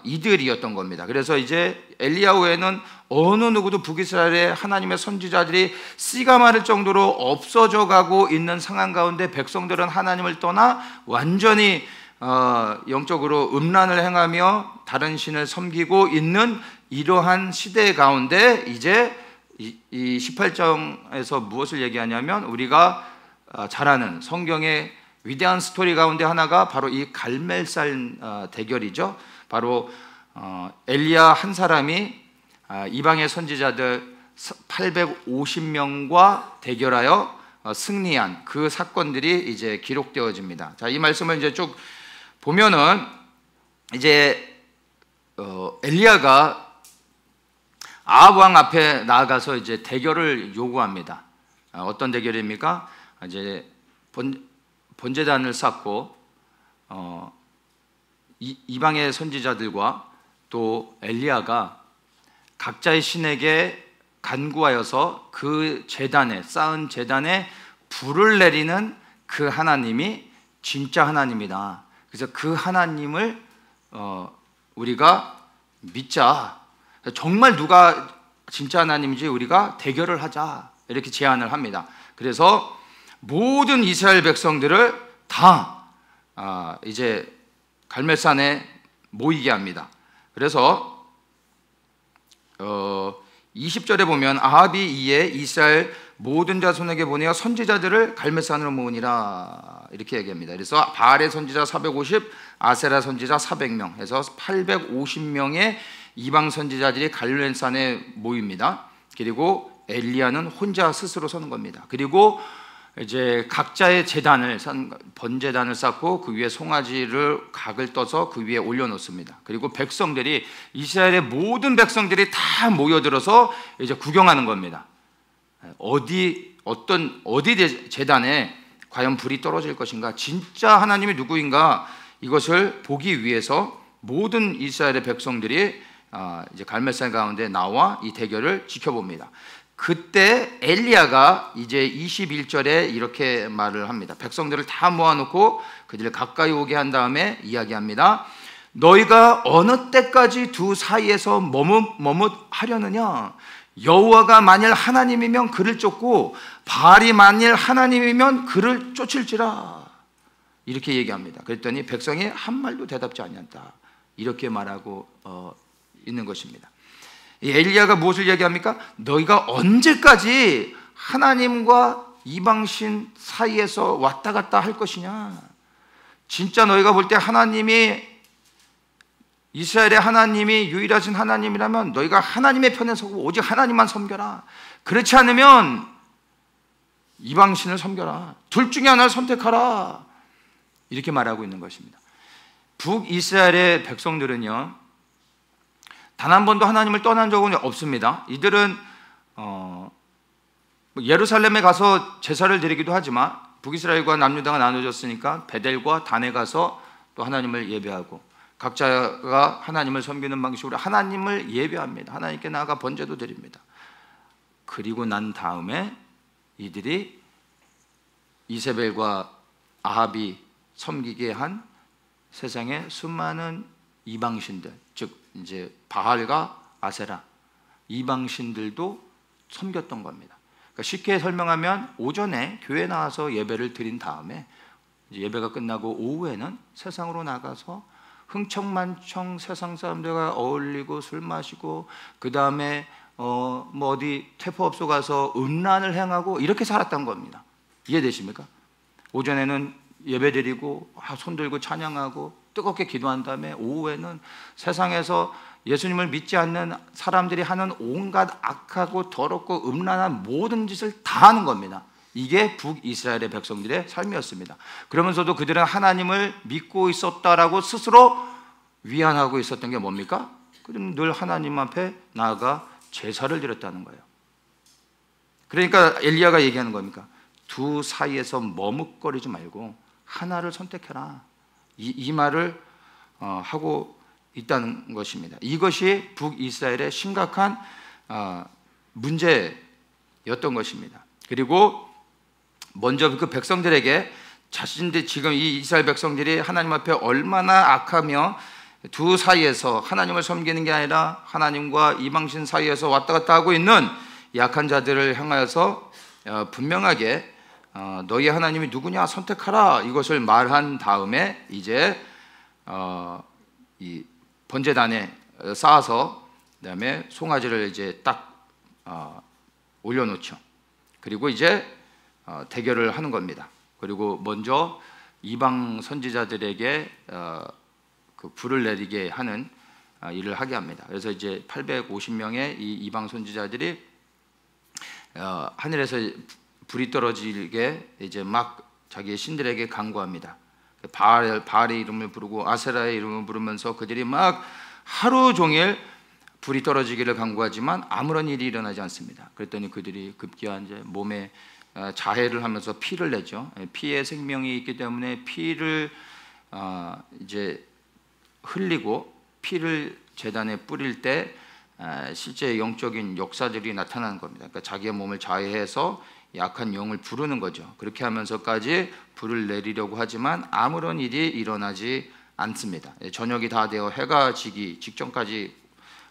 Speaker 1: 이들이었던 겁니다. 그래서 이제 엘리야 후에는 어느 누구도 북이스라엘의 하나님의 선지자들이 씨가 마를 정도로 없어져 가고 있는 상황 가운데 백성들은 하나님을 떠나 완전히 영적으로 음란을 행하며 다른 신을 섬기고 있는 이러한 시대 가운데 이제 이 18장에서 무엇을 얘기하냐면, 우리가 잘 아는 성경의 위대한 스토리 가운데 하나가 바로 이 갈멜산 대결이죠. 바로 엘리야 한 사람이 이방의 선지자들 850명과 대결하여 승리한 그 사건들이 이제 기록되어집니다. 자, 이 말씀을 이제 쭉 보면은 이제 엘리야가 아합 왕 앞에 나아가서 이제 대결을 요구합니다. 어떤 대결입니까? 이제 번제단을 쌓고 이방의 선지자들과 또 엘리야가 각자의 신에게 간구하여서 그 제단에, 쌓은 제단에 불을 내리는 그 하나님이 진짜 하나님이다. 그래서 그 하나님을 우리가 믿자. 정말 누가 진짜 하나님인지 우리가 대결을 하자, 이렇게 제안을 합니다. 그래서 모든 이스라엘 백성들을 다 이제 갈멜산에 모이게 합니다. 그래서 20절에 보면 아합이 이에 이스라엘 모든 자손에게 보내어 선지자들을 갈멜산으로 모으니라, 이렇게 얘기합니다. 그래서 바알의 선지자 450, 아세라 선지자 400명 해서 850명의 이방 선지자들이 갈멜산에 모입니다. 그리고 엘리야는 혼자 스스로 서는 겁니다. 그리고 이제 각자의 제단을, 번제단을 쌓고 그 위에 송아지를 각을 떠서 그 위에 올려놓습니다. 그리고 백성들이, 이스라엘의 모든 백성들이 다 모여들어서 이제 구경하는 겁니다. 어디 제단에 과연 불이 떨어질 것인가, 진짜 하나님이 누구인가, 이것을 보기 위해서 모든 이스라엘의 백성들이 이제 갈멜산 가운데 나와 이 대결을 지켜봅니다. 그때 엘리야가 이제 21절에 이렇게 말을 합니다. 백성들을 다 모아놓고 그들을 가까이 오게 한 다음에 이야기합니다. 너희가 어느 때까지 두 사이에서 머뭇하려느냐? 여호와가 만일 하나님이면 그를 쫓고 바알이 만일 하나님이면 그를 쫓을지라, 이렇게 얘기합니다. 그랬더니 백성이 한 말도 대답지 않는다, 이렇게 말하고 있는 것입니다. 이 엘리야가 무엇을 얘기합니까? 너희가 언제까지 하나님과 이방신 사이에서 왔다 갔다 할 것이냐? 진짜 너희가 볼 때 이스라엘의 하나님이 유일하신 하나님이라면 너희가 하나님의 편에 서고 오직 하나님만 섬겨라. 그렇지 않으면 이방신을 섬겨라. 둘 중에 하나를 선택하라, 이렇게 말하고 있는 것입니다. 북이스라엘의 백성들은요, 단 한 번도 하나님을 떠난 적은 없습니다. 이들은 예루살렘에 가서 제사를 드리기도 하지만 북이스라엘과 남유다가 나눠졌으니까 베델과 단에 가서 또 하나님을 예배하고, 각자가 하나님을 섬기는 방식으로 하나님을 예배합니다. 하나님께 나아가 번제도 드립니다. 그리고 난 다음에 이들이 이세벨과 아합이 섬기게 한 세상의 수많은 이방신들, 즉 이제 바알과 아세라, 이방신들도 섬겼던 겁니다. 그러니까 쉽게 설명하면 오전에 교회 나와서 예배를 드린 다음에 이제 예배가 끝나고 오후에는 세상으로 나가서 흥청만청 세상 사람들과 어울리고 술 마시고, 그 다음에 어디 퇴포업소 가서 음란을 행하고 이렇게 살았던 겁니다. 이해되십니까? 오전에는 예배드리고 손 들고 찬양하고 뜨겁게 기도한 다음에 오후에는 세상에서 예수님을 믿지 않는 사람들이 하는 온갖 악하고 더럽고 음란한 모든 짓을 다 하는 겁니다. 이게 북이스라엘의 백성들의 삶이었습니다. 그러면서도 그들은 하나님을 믿고 있었다라고 스스로 위안하고 있었던 게 뭡니까? 그들은 늘 하나님 앞에 나아가 제사를 드렸다는 거예요. 그러니까 엘리야가 얘기하는 겁니까? 두 사이에서 머뭇거리지 말고 하나를 선택해라. 이 말을 하고 있다는 것입니다. 이것이 북이스라엘의 심각한 문제였던 것입니다. 그리고 먼저 그 백성들에게 자신들 지금 이 이스라엘 백성들이 하나님 앞에 얼마나 악하며 두 사이에서 하나님을 섬기는 게 아니라 하나님과 이방신 사이에서 왔다 갔다 하고 있는 약한 자들을 향하여서 분명하게 너희 하나님이 누구냐 선택하라 이것을 말한 다음에 이제 이 번제단에 쌓아서 그다음에 송아지를 이제 딱 올려놓죠. 그리고 이제 대결을 하는 겁니다. 그리고 먼저 이방 선지자들에게 그 불을 내리게 하는 일을 하게 합니다. 그래서 이제 850명의 이 이방 선지자들이 하늘에서 불이 떨어지게 이제 막 자기의 신들에게 간구합니다. 바알의 이름을 부르고 아세라의 이름을 부르면서 그들이 막 하루 종일 불이 떨어지기를 간구하지만 아무런 일이 일어나지 않습니다. 그랬더니 그들이 급기야 이제 몸에 자해를 하면서 피를 내죠. 피에 생명이 있기 때문에 피를 이제 흘리고 피를 제단에 뿌릴 때 실제 영적인 역사들이 나타나는 겁니다. 그러니까 자기의 몸을 자해해서 약한 영을 부르는 거죠. 그렇게 하면서까지 불을 내리려고 하지만 아무런 일이 일어나지 않습니다. 저녁이 다 되어 해가 지기 직전까지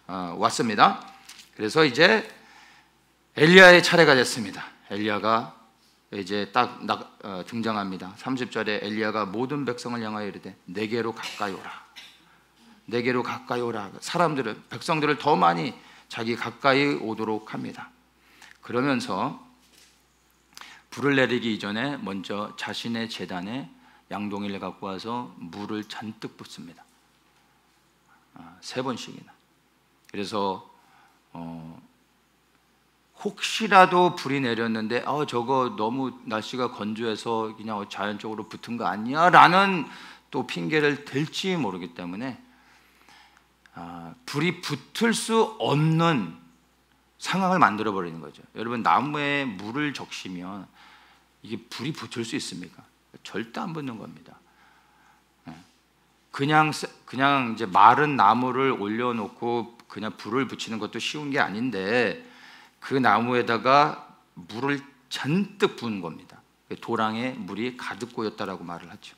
Speaker 1: 왔습니다. 그래서 이제 엘리야의 차례가 됐습니다. 엘리야가 이제 딱 등장합니다. 30절에 엘리야가 모든 백성을 향하여 이르되 내게로 가까이 오라. 내게로 가까이 오라. 사람들을 백성들을 더 많이 자기 가까이 오도록 합니다. 그러면서 불을 내리기 이전에 먼저 자신의 제단에 양동이를 갖고 와서 물을 잔뜩 붓습니다. 3번씩이나. 그래서 혹시라도 불이 내렸는데 저거 너무 날씨가 건조해서 그냥 자연적으로 붙은 거 아니야? 라는 또 핑계를 댈지 모르기 때문에 불이 붙을 수 없는 상황을 만들어 버리는 거죠. 여러분 나무에 물을 적시면 이게 불이 붙을 수 있습니까? 절대 안 붙는 겁니다. 그냥 이제 마른 나무를 올려놓고 그냥 불을 붙이는 것도 쉬운 게 아닌데 그 나무에다가 물을 잔뜩 부은 겁니다. 도랑에 물이 가득 고였다라고 말을 하죠.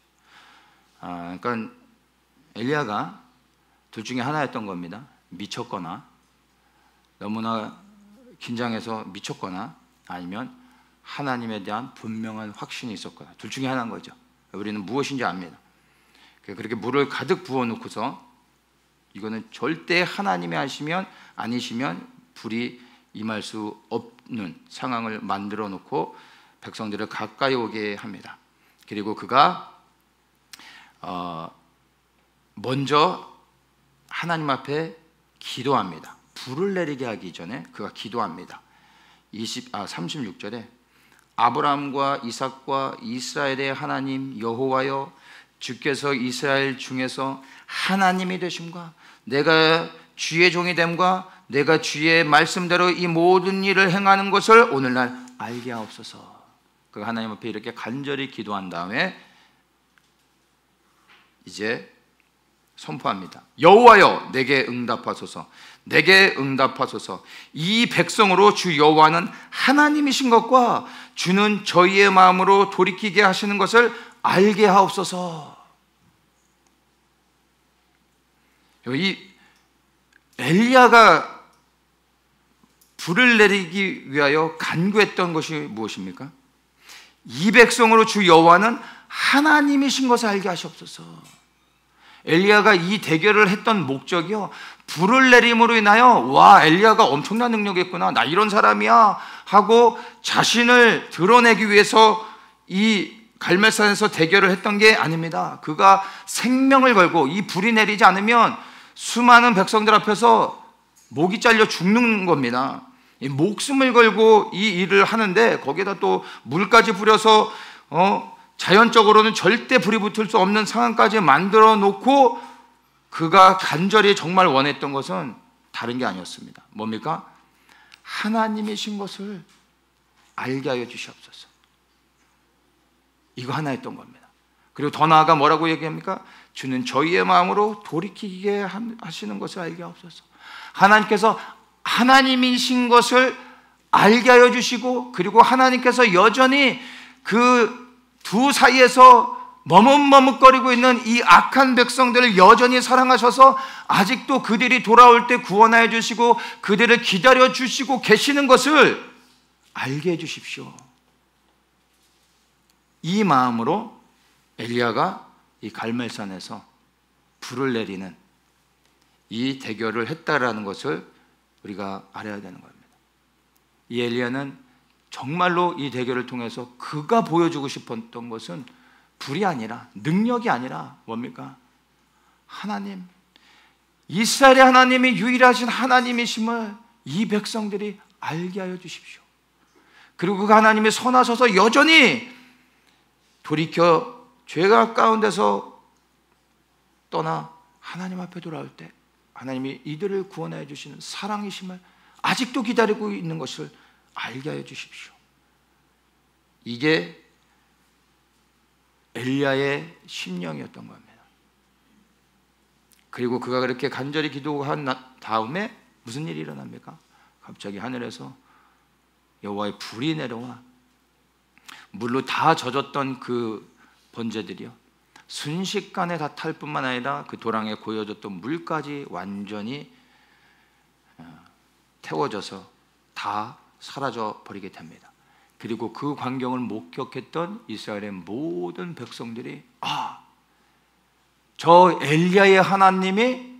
Speaker 1: 그러니까 엘리야가 둘 중에 하나였던 겁니다. 미쳤거나 너무나 긴장해서 미쳤거나 아니면 하나님에 대한 분명한 확신이 있었거나 둘 중에 하나인 거죠. 우리는 무엇인지 압니다. 그렇게 물을 가득 부어놓고서 이거는 절대 하나님이 아니시면 불이 임할 수 없는 상황을 만들어 놓고 백성들을 가까이 오게 합니다. 그리고 그가 먼저 하나님 앞에 기도합니다. 불을 내리게 하기 전에 그가 기도합니다. 36절에 아브라함과 이삭과 이스라엘의 하나님 여호와여 주께서 이스라엘 중에서 하나님이 되심과 내가 주의 종이 됨과 내가 주의 말씀대로 이 모든 일을 행하는 것을 오늘날 알게 하옵소서. 그 하나님 앞에 이렇게 간절히 기도한 다음에 이제 선포합니다. 여호와여 내게 응답하소서. 내게 응답하소서. 이 백성으로 주 여호와는 하나님이신 것과 주는 저희의 마음으로 돌이키게 하시는 것을 알게 하옵소서. 이 엘리야가 불을 내리기 위하여 간구했던 것이 무엇입니까? 이 백성으로 주 여호와는 하나님이신 것을 알게 하시옵소서. 엘리야가 이 대결을 했던 목적이요, 불을 내림으로 인하여 와 엘리야가 엄청난 능력이 있구나, 나 이런 사람이야 하고 자신을 드러내기 위해서 이 갈멜산에서 대결을 했던 게 아닙니다. 그가 생명을 걸고 이 불이 내리지 않으면 수많은 백성들 앞에서 목이 잘려 죽는 겁니다. 이 목숨을 걸고 이 일을 하는데 거기에다 또 물까지 뿌려서 자연적으로는 절대 불이 붙을 수 없는 상황까지 만들어 놓고 그가 간절히 정말 원했던 것은 다른 게 아니었습니다. 뭡니까? 하나님이신 것을 알게 하여 주시옵소서. 이거 하나였던 겁니다. 그리고 더 나아가 뭐라고 얘기합니까? 주는 저희의 마음으로 돌이키게 하시는 것을 알게 하옵소서. 하나님께서 하나님이신 것을 알게 하여 주시고, 그리고 하나님께서 여전히 그 두 사이에서 머뭇머뭇거리고 있는 이 악한 백성들을 여전히 사랑하셔서 아직도 그들이 돌아올 때 구원하여 주시고 그들을 기다려 주시고 계시는 것을 알게 해 주십시오. 이 마음으로 엘리야가 이 갈멜산에서 불을 내리는 이 대결을 했다라는 것을 우리가 알아야 되는 겁니다. 이 엘리야는 정말로 이 대결을 통해서 그가 보여주고 싶었던 것은 불이 아니라, 능력이 아니라 뭡니까? 하나님, 이스라엘의 하나님이 유일하신 하나님이심을 이 백성들이 알게 하여 주십시오. 그리고 그 하나님이 선하셔서 여전히 돌이켜 죄가 가운데서 떠나 하나님 앞에 돌아올 때 하나님이 이들을 구원하여 주시는 사랑이심을 아직도 기다리고 있는 것을 알게 하여 주십시오. 이게 엘리야의 심령이었던 겁니다. 그리고 그가 그렇게 간절히 기도한 다음에 무슨 일이 일어납니까? 갑자기 하늘에서 여호와의 불이 내려와 물로 다 젖었던 그 번제들이요, 순식간에 다 탈 뿐만 아니라 그 도랑에 고여졌던 물까지 완전히 태워져서 다 사라져 버리게 됩니다. 그리고 그 광경을 목격했던 이스라엘의 모든 백성들이 저 엘리야의 하나님이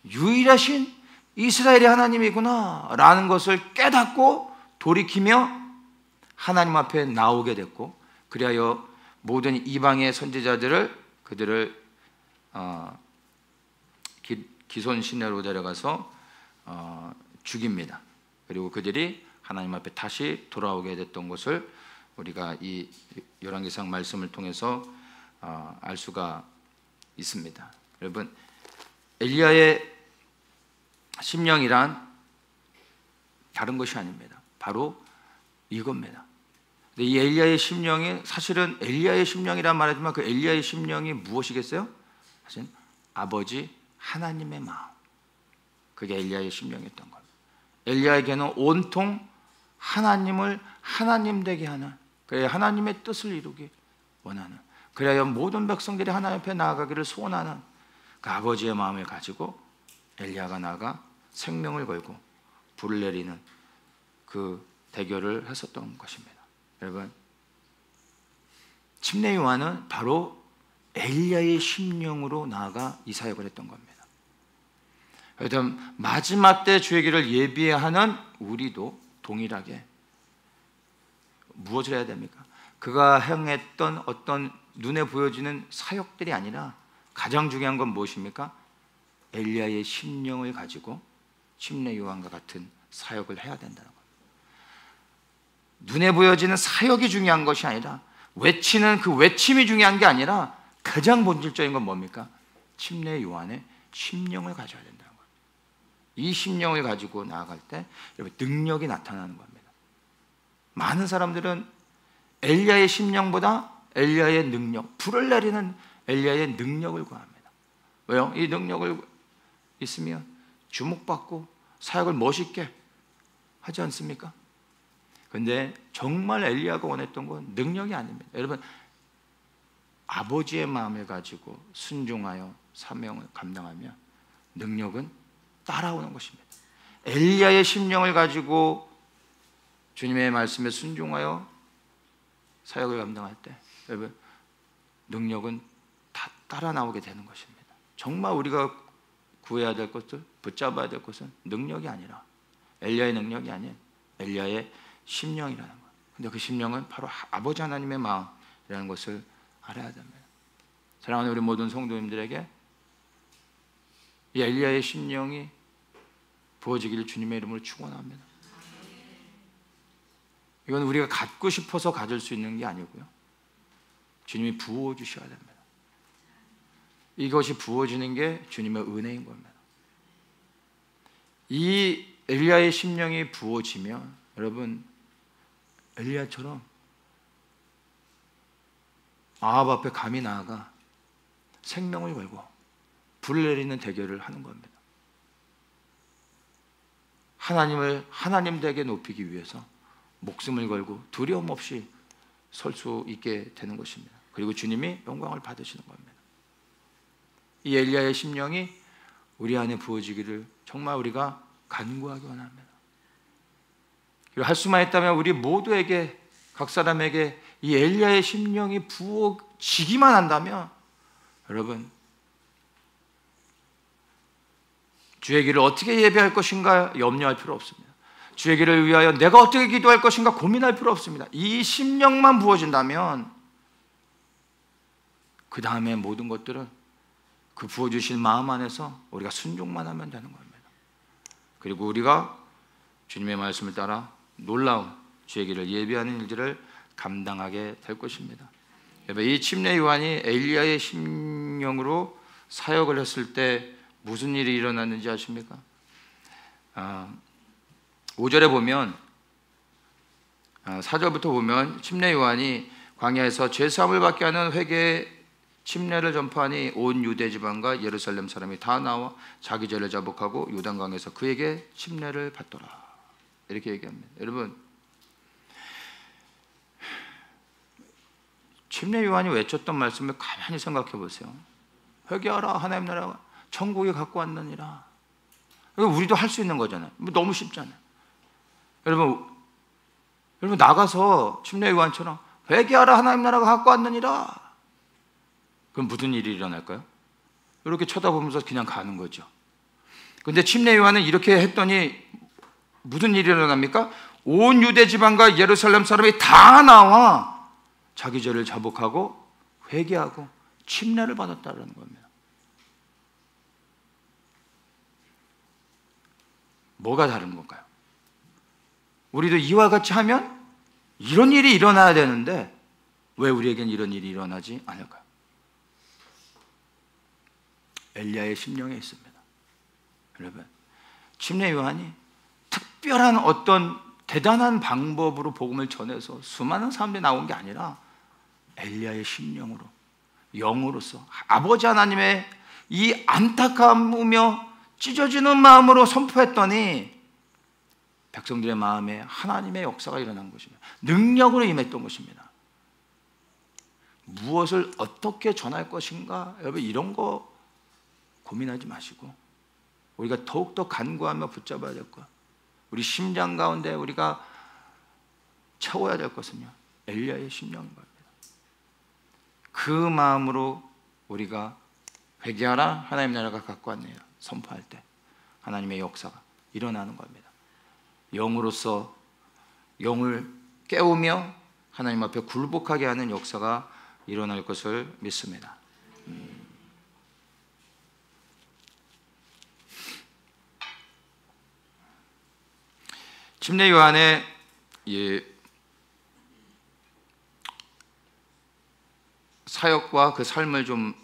Speaker 1: 유일하신 이스라엘의 하나님이구나 라는 것을 깨닫고 돌이키며 하나님 앞에 나오게 됐고, 그리하여 모든 이방의 선지자들을 그들을 기손시내로 데려가서 죽입니다. 그리고 그들이 하나님 앞에 다시 돌아오게 됐던 것을 우리가 이 열왕기상 말씀을 통해서 알 수가 있습니다. 여러분, 엘리야의 심령이란 다른 것이 아닙니다. 바로 이겁니다. 이 엘리야의 심령이, 사실은 엘리야의 심령이란 말이지만 그 엘리야의 심령이 무엇이겠어요? 사실 아버지 하나님의 마음, 그게 엘리야의 심령이었던 겁니다. 엘리야에게는 온통 하나님을 하나님 되게 하는, 그래야 하나님의 뜻을 이루기 원하는, 그래야 모든 백성들이 하나님 앞에 나아가기를 소원하는 그 아버지의 마음을 가지고 엘리야가 나아가 생명을 걸고 불을 내리는 그 대결을 했었던 것입니다. 여러분, 침례 요한은 바로 엘리야의 심령으로 나아가 이 사역을 했던 겁니다. 여러분, 마지막 때 주의 길을 예비하는 우리도 동일하게 무엇을 해야 됩니까? 그가 행했던 어떤 눈에 보여지는 사역들이 아니라 가장 중요한 건 무엇입니까? 엘리야의 심령을 가지고 침례 요한과 같은 사역을 해야 된다는 겁니다. 눈에 보여지는 사역이 중요한 것이 아니라, 외치는 그 외침이 중요한 게 아니라 가장 본질적인 건 뭡니까? 침례 요한의 심령을 가져야 된다는 거예요. 이 심령을 가지고 나아갈 때 여러분, 능력이 나타나는 겁니다. 많은 사람들은 엘리야의 심령보다 엘리야의 능력, 불을 내리는 엘리야의 능력을 구합니다. 왜요? 이 능력을 있으면 주목받고 사역을 멋있게 하지 않습니까? 그런데 정말 엘리야가 원했던 건 능력이 아닙니다. 여러분, 아버지의 마음을 가지고 순종하여 사명을 감당하면 능력은 따라오는 것입니다. 엘리야의 심령을 가지고 주님의 말씀에 순종하여 사역을 감당할 때 여러분, 능력은 다 따라 나오게 되는 것입니다. 정말 우리가 구해야 될 것들, 붙잡아야 될 것은 능력이 아니라, 엘리야의 능력이 아닌 엘리야의 심령이라는 거예요. 근데 그 심령은 바로 아버지 하나님의 마음이라는 것을 알아야 됩니다. 사랑하는 우리 모든 성도님들에게 이 엘리야의 심령이 부어지기를 주님의 이름으로 축원합니다. 이건 우리가 갖고 싶어서 가질 수 있는 게 아니고요, 주님이 부어 주셔야 됩니다. 이것이 부어지는 게 주님의 은혜인 겁니다. 이 엘리야의 심령이 부어지면 여러분, 엘리야처럼 아합 앞에 감히 나아가 생명을 걸고 불을 내리는 대결을 하는 겁니다. 하나님을 하나님 되게 높이기 위해서 목숨을 걸고 두려움 없이 설 수 있게 되는 것입니다. 그리고 주님이 영광을 받으시는 겁니다. 이 엘리야의 심령이 우리 안에 부어지기를 정말 우리가 간구하기 원합니다. 그리고 할 수만 있다면 우리 모두에게, 각 사람에게 이 엘리야의 심령이 부어지기만 한다면, 여러분, 주의 길을 어떻게 예배할 것인가 염려할 필요 없습니다. 주의 길을 위하여 내가 어떻게 기도할 것인가 고민할 필요 없습니다. 이 심령만 부어진다면 그 다음에 모든 것들은 그 부어주신 마음 안에서 우리가 순종만 하면 되는 겁니다. 그리고 우리가 주님의 말씀을 따라 놀라운 주의 길을 예비하는 일들을 감당하게 될 것입니다. 이 침례 요한이 엘리야의 심령으로 사역을 했을 때 무슨 일이 일어났는지 아십니까? 5절에 보면, 4절부터 보면 침례 요한이 광야에서 죄사함을 받게 하는 회개의 침례를 전파하니 온 유대 지방과 예루살렘 사람이 다 나와 자기 죄를 자복하고 요단강에서 그에게 침례를 받더라, 이렇게 얘기합니다. 여러분, 침례 요한이 외쳤던 말씀을 가만히 생각해 보세요. 회개하라, 하나님 나라가 천국에 갖고 왔느니라. 우리도 할 수 있는 거잖아요. 너무 쉽잖아요. 여러분 나가서 침례 요한처럼 회개하라, 하나님 나라가 갖고 왔느니라. 그럼 무슨 일이 일어날까요? 이렇게 쳐다보면서 그냥 가는 거죠. 그런데 침례 요한은 이렇게 했더니 무슨 일이 일어납니까? 온 유대 지방과 예루살렘 사람이 다 나와 자기 죄를 자복하고 회개하고 침례를 받았다는 겁니다. 뭐가 다른 건가요? 우리도 이와 같이 하면 이런 일이 일어나야 되는데 왜 우리에겐 이런 일이 일어나지 않을까요? 엘리야의 심령에 있습니다. 여러분, 침례 요한이 특별한 어떤 대단한 방법으로 복음을 전해서 수많은 사람들이 나온 게 아니라 엘리야의 심령으로, 영으로서 아버지 하나님의 이 안타까우며 찢어지는 마음으로 선포했더니 백성들의 마음에 하나님의 역사가 일어난 것입니다. 능력으로 임했던 것입니다. 무엇을 어떻게 전할 것인가, 여러분, 이런 거 고민하지 마시고 우리가 더욱더 간구하며 붙잡아야 될 것, 우리 심장 가운데 우리가 채워야 될 것은요, 엘리야의 심령인 겁니다. 그 마음으로 우리가 회개하라, 하나님 나라가 갖고 왔네요 선포할 때 하나님의 역사가 일어나는 겁니다. 영으로서 영을 깨우며 하나님 앞에 굴복하게 하는 역사가 일어날 것을 믿습니다. 침례 요한의 사역과 그 삶을 좀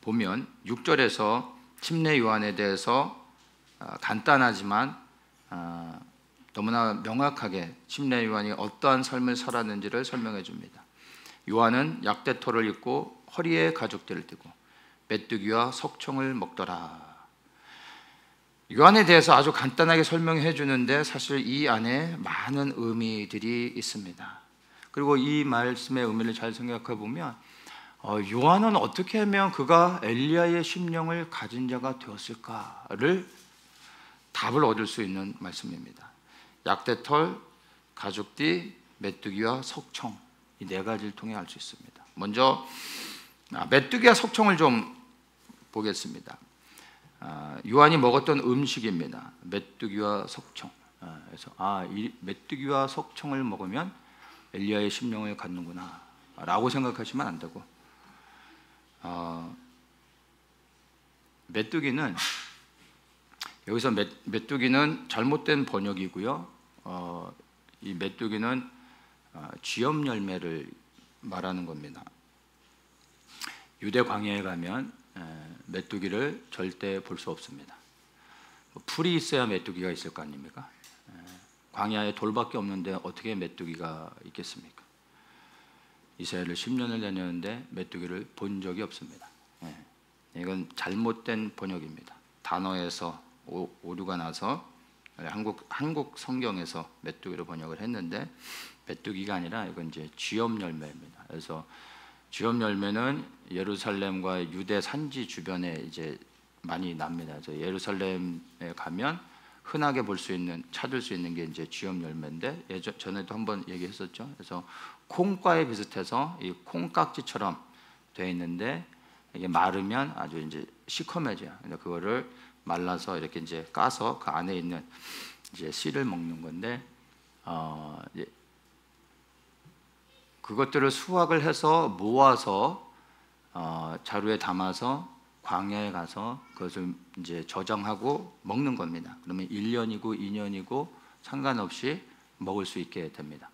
Speaker 1: 보면 6절에서 침례 요한에 대해서 간단하지만 너무나 명확하게 침례 요한이 어떠한 삶을 살았는지를 설명해 줍니다. 요한은 약대토를 입고 허리에 가죽띠를 띠고 메뚜기와 석청을 먹더라. 요한에 대해서 아주 간단하게 설명해 주는데 사실 이 안에 많은 의미들이 있습니다. 그리고 이 말씀의 의미를 잘 생각해 보면 요한은 어떻게 하면 그가 엘리야의 심령을 가진 자가 되었을까를 답을 얻을 수 있는 말씀입니다. 약대털, 가죽띠, 메뚜기와 석청, 이 네 가지를 통해 알 수 있습니다. 먼저 메뚜기와 석청을 좀 보겠습니다. 요한이 먹었던 음식입니다. 메뚜기와 석청. 그래서 이 메뚜기와 석청을 먹으면 엘리야의 심령을 갖는구나 라고 생각하시면 안 되고, 메뚜기는 여기서 메뚜기는 잘못된 번역이고요. 이 메뚜기는 쥐염 열매를 말하는 겁니다. 유대 광야에 가면 메뚜기를 절대 볼 수 없습니다. 풀이 있어야 메뚜기가 있을 거 아닙니까? 광야에 돌밖에 없는데 어떻게 메뚜기가 있겠습니까? 이스라엘을 10년을 다녔는데 메뚜기를 본 적이 없습니다. 이건 잘못된 번역입니다. 단어에서 오류가 나서 한국 성경에서 메뚜기로 번역을 했는데 메뚜기가 아니라 이건 이제 쥐엄 열매입니다. 그래서 쥐엄 열매는 예루살렘과 유대 산지 주변에 이제 많이 납니다. 그래서 예루살렘에 가면 흔하게 볼 수 있는, 찾을 수 있는 게 이제 쥐엄 열매인데 전에도 한번 얘기했었죠. 그래서 콩과에 비슷해서 이 콩깍지처럼 되어 있는데 이게 마르면 아주 이제 시커매져요. 그거를 말라서 이렇게 이제 까서 그 안에 있는 이제 씨를 먹는 건데 이제 그것들을 수확을 해서 모아서 자루에 담아서 광야에 가서 그것을 이제 저장하고 먹는 겁니다. 그러면 1년이고 2년이고 상관없이 먹을 수 있게 됩니다.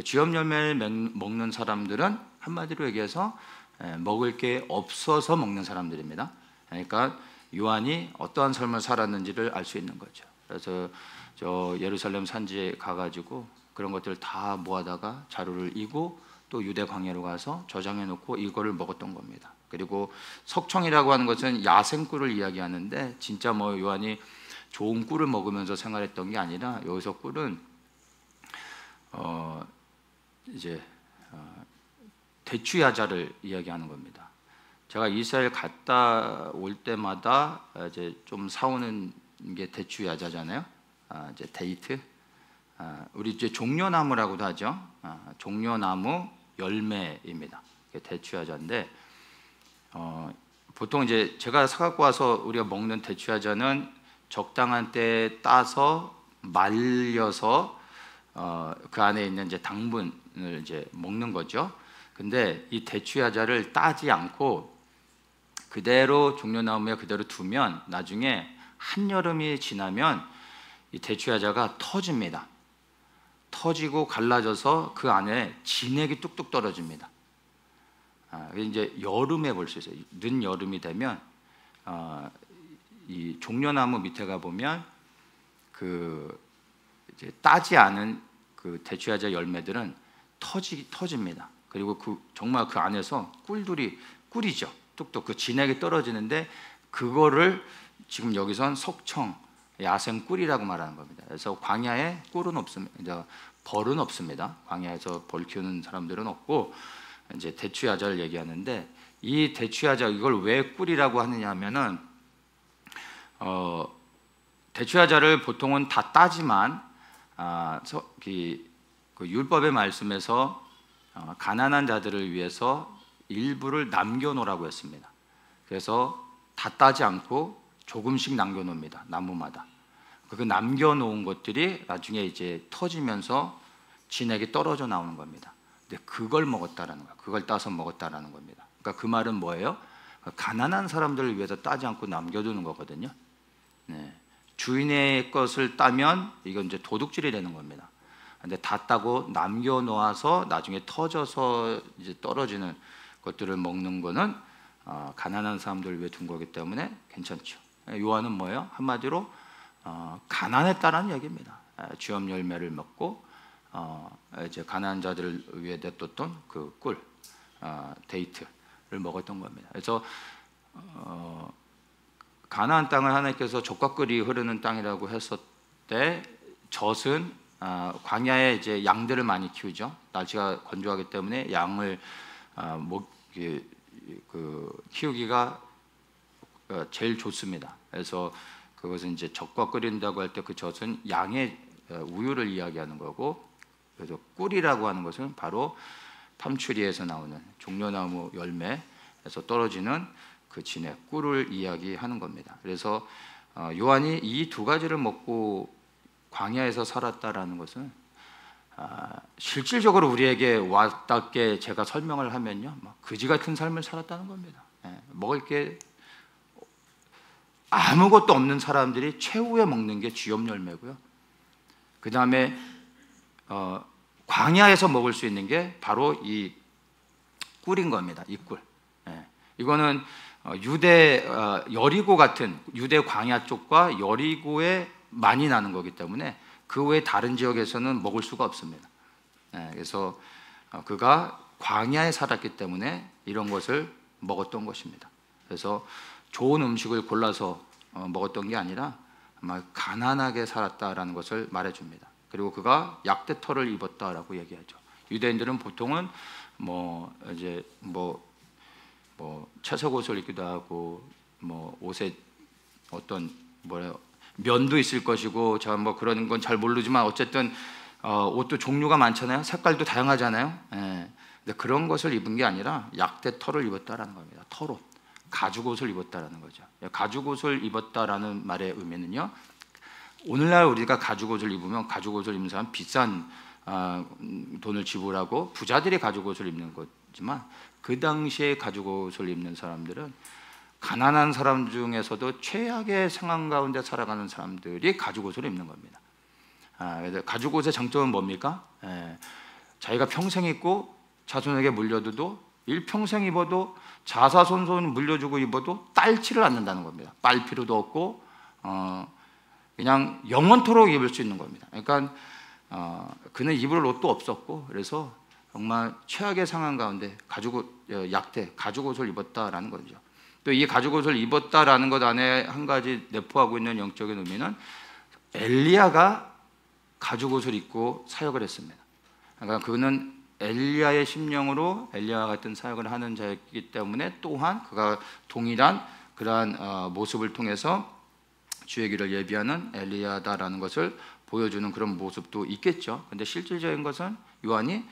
Speaker 1: 쥐엄 열매를 먹는 사람들은 한마디로 얘기해서 먹을 게 없어서 먹는 사람들입니다. 그러니까 요한이 어떠한 삶을 살았는지를 알 수 있는 거죠. 그래서 저 예루살렘 산지에 가가지고 그런 것들을 다 모아다가 자루를 이고 또 유대 광야로 가서 저장해 놓고 이거를 먹었던 겁니다. 그리고 석청이라고 하는 것은 야생 꿀을 이야기하는데 진짜 뭐 요한이 좋은 꿀을 먹으면서 생활했던 게 아니라 여기서 꿀은 이제 대추야자를 이야기하는 겁니다. 제가 이스라엘 갔다 올 때마다 이제 좀 사오는 게 대추야자잖아요. 이제 데이트. 우리 이제 종려나무라고도 하죠. 종려나무 열매입니다. 대추야자인데 보통 이제 제가 사갖고 와서 우리가 먹는 대추야자는 적당한 때에 따서 말려서 그 안에 있는 이제 당분을 이제 먹는 거죠. 근데 이 대추야자를 따지 않고 그대로 종려나무에 그대로 두면 나중에 한여름이 지나면 이 대추야자가 터집니다. 터지고 갈라져서 그 안에 진액이 뚝뚝 떨어집니다. 이제 여름에 볼 수 있어요. 늦 여름이 되면 이 종려나무 밑에 가 보면 그 이제 따지 않은 그 대추야자 열매들은 터집니다. 그리고 정말 그 안에서 꿀이죠. 뚝뚝 그 진액이 떨어지는데 그거를 지금 여기선 석청, 야생 꿀이라고 말하는 겁니다. 그래서 광야에 꿀은 없습니다. 벌은 없습니다. 광야에서 벌 키우는 사람들은 없고 이제 대추야자를 얘기하는데 이 대추야자 이걸 왜 꿀이라고 하느냐면은 대추야자를 보통은 다 따지만 그 율법의 말씀에서 가난한 자들을 위해서 일부를 남겨놓으라고 했습니다. 그래서 다 따지 않고 조금씩 남겨놓습니다. 나무마다. 그 남겨놓은 것들이 나중에 이제 터지면서 진액이 떨어져 나오는 겁니다. 근데 그걸 먹었다라는 거예요. 그걸 따서 먹었다라는 겁니다. 그러니까 그 말은 뭐예요? 가난한 사람들을 위해서 따지 않고 남겨두는 거거든요. 네. 주인의 것을 따면 이건 이제 도둑질이 되는 겁니다. 근데 다 따고 남겨놓아서 나중에 터져서 이제 떨어지는 것들을 먹는 거는 가난한 사람들을 위해 둔 거기 때문에 괜찮죠. 요한은 뭐예요? 한마디로 가난했다라는 얘기입니다. 쥐엄 열매를 먹고 이제 가난한 자들을 위해 냅뒀던 그 꿀, 데이트를 먹었던 겁니다. 그래서 가나안 땅을 하나님께서 젖과 꿀이 흐르는 땅이라고 했을 때 젖은 광야에 이제 양들을 많이 키우죠. 날씨가 건조하기 때문에 양을 키우기가 제일 좋습니다. 그래서 그것은 이제 젖과 끓인다고 할 때 그 젖은 양의 우유를 이야기하는 거고, 그래서 꿀이라고 하는 것은 바로 팜추리에서 나오는 종려나무 열매에서 떨어지는 그 진액 꿀을 이야기하는 겁니다. 그래서 요한이 이 두 가지를 먹고 광야에서 살았다라는 것은 실질적으로 우리에게 와닿게 제가 설명을 하면요, 그지 같은 삶을 살았다는 겁니다. 먹을 게 아무것도 없는 사람들이 최후에 먹는 게 쥐엄 열매고요. 그 다음에 광야에서 먹을 수 있는 게 바로 이 꿀인 겁니다. 이 꿀. 이거는 유대 여리고 같은 유대 광야 쪽과 여리고에 많이 나는 거기 때문에 그 외 다른 지역에서는 먹을 수가 없습니다. 그래서 그가 광야에 살았기 때문에 이런 것을 먹었던 것입니다. 그래서 좋은 음식을 골라서 먹었던 게 아니라 아마 가난하게 살았다라는 것을 말해줍니다. 그리고 그가 약대털을 입었다라고 얘기하죠. 유대인들은 보통은 이제 채색 옷을 입기도 하고 옷에 어떤 면도 있을 것이고 제가 그런 건 잘 모르지만 어쨌든 옷도 종류가 많잖아요. 색깔도 다양하잖아요. 근데 그런 것을 입은 게 아니라 약대털을 입었다라는 겁니다. 털옷, 가죽옷을 입었다라는 거죠. 가죽옷을 입었다라는 말의 의미는요, 오늘날 우리가 가죽옷을 입으면 가죽옷을 입는 사람 비싼 돈을 지불하고 부자들이 가죽옷을 입는 거지만, 그 당시에 가죽옷을 입는 사람들은 가난한 사람 중에서도 최악의 상황 가운데 살아가는 사람들이 가죽옷을 입는 겁니다. 그래서 가죽옷의 장점은 뭡니까? 자기가 평생 입고 자손에게 물려줘도, 일평생 입어도, 자사손손 물려주고 입어도 딸지를 않는다는 겁니다. 빨 필요도 없고 그냥 영원토록 입을 수 있는 겁니다. 그러니까 그는 입을 옷도 없었고, 그래서 정말 최악의 상황 가운데 가죽옷을 입었다라는 거죠. 또 이 가죽옷을 입었다라는 것 안에 한 가지 내포하고 있는 영적인 의미는, 엘리야가 가죽옷을 입고 사역을 했습니다. 그러니까 그는 엘리야의 심령으로 엘리야와 같은 사역을 하는 자였기 때문에, 또한 그가 동일한 그러한 모습을 통해서 주의 길을 예비하는 엘리야다라는 것을 보여주는 그런 모습도 있겠죠. 근데 실질적인 것은 요한이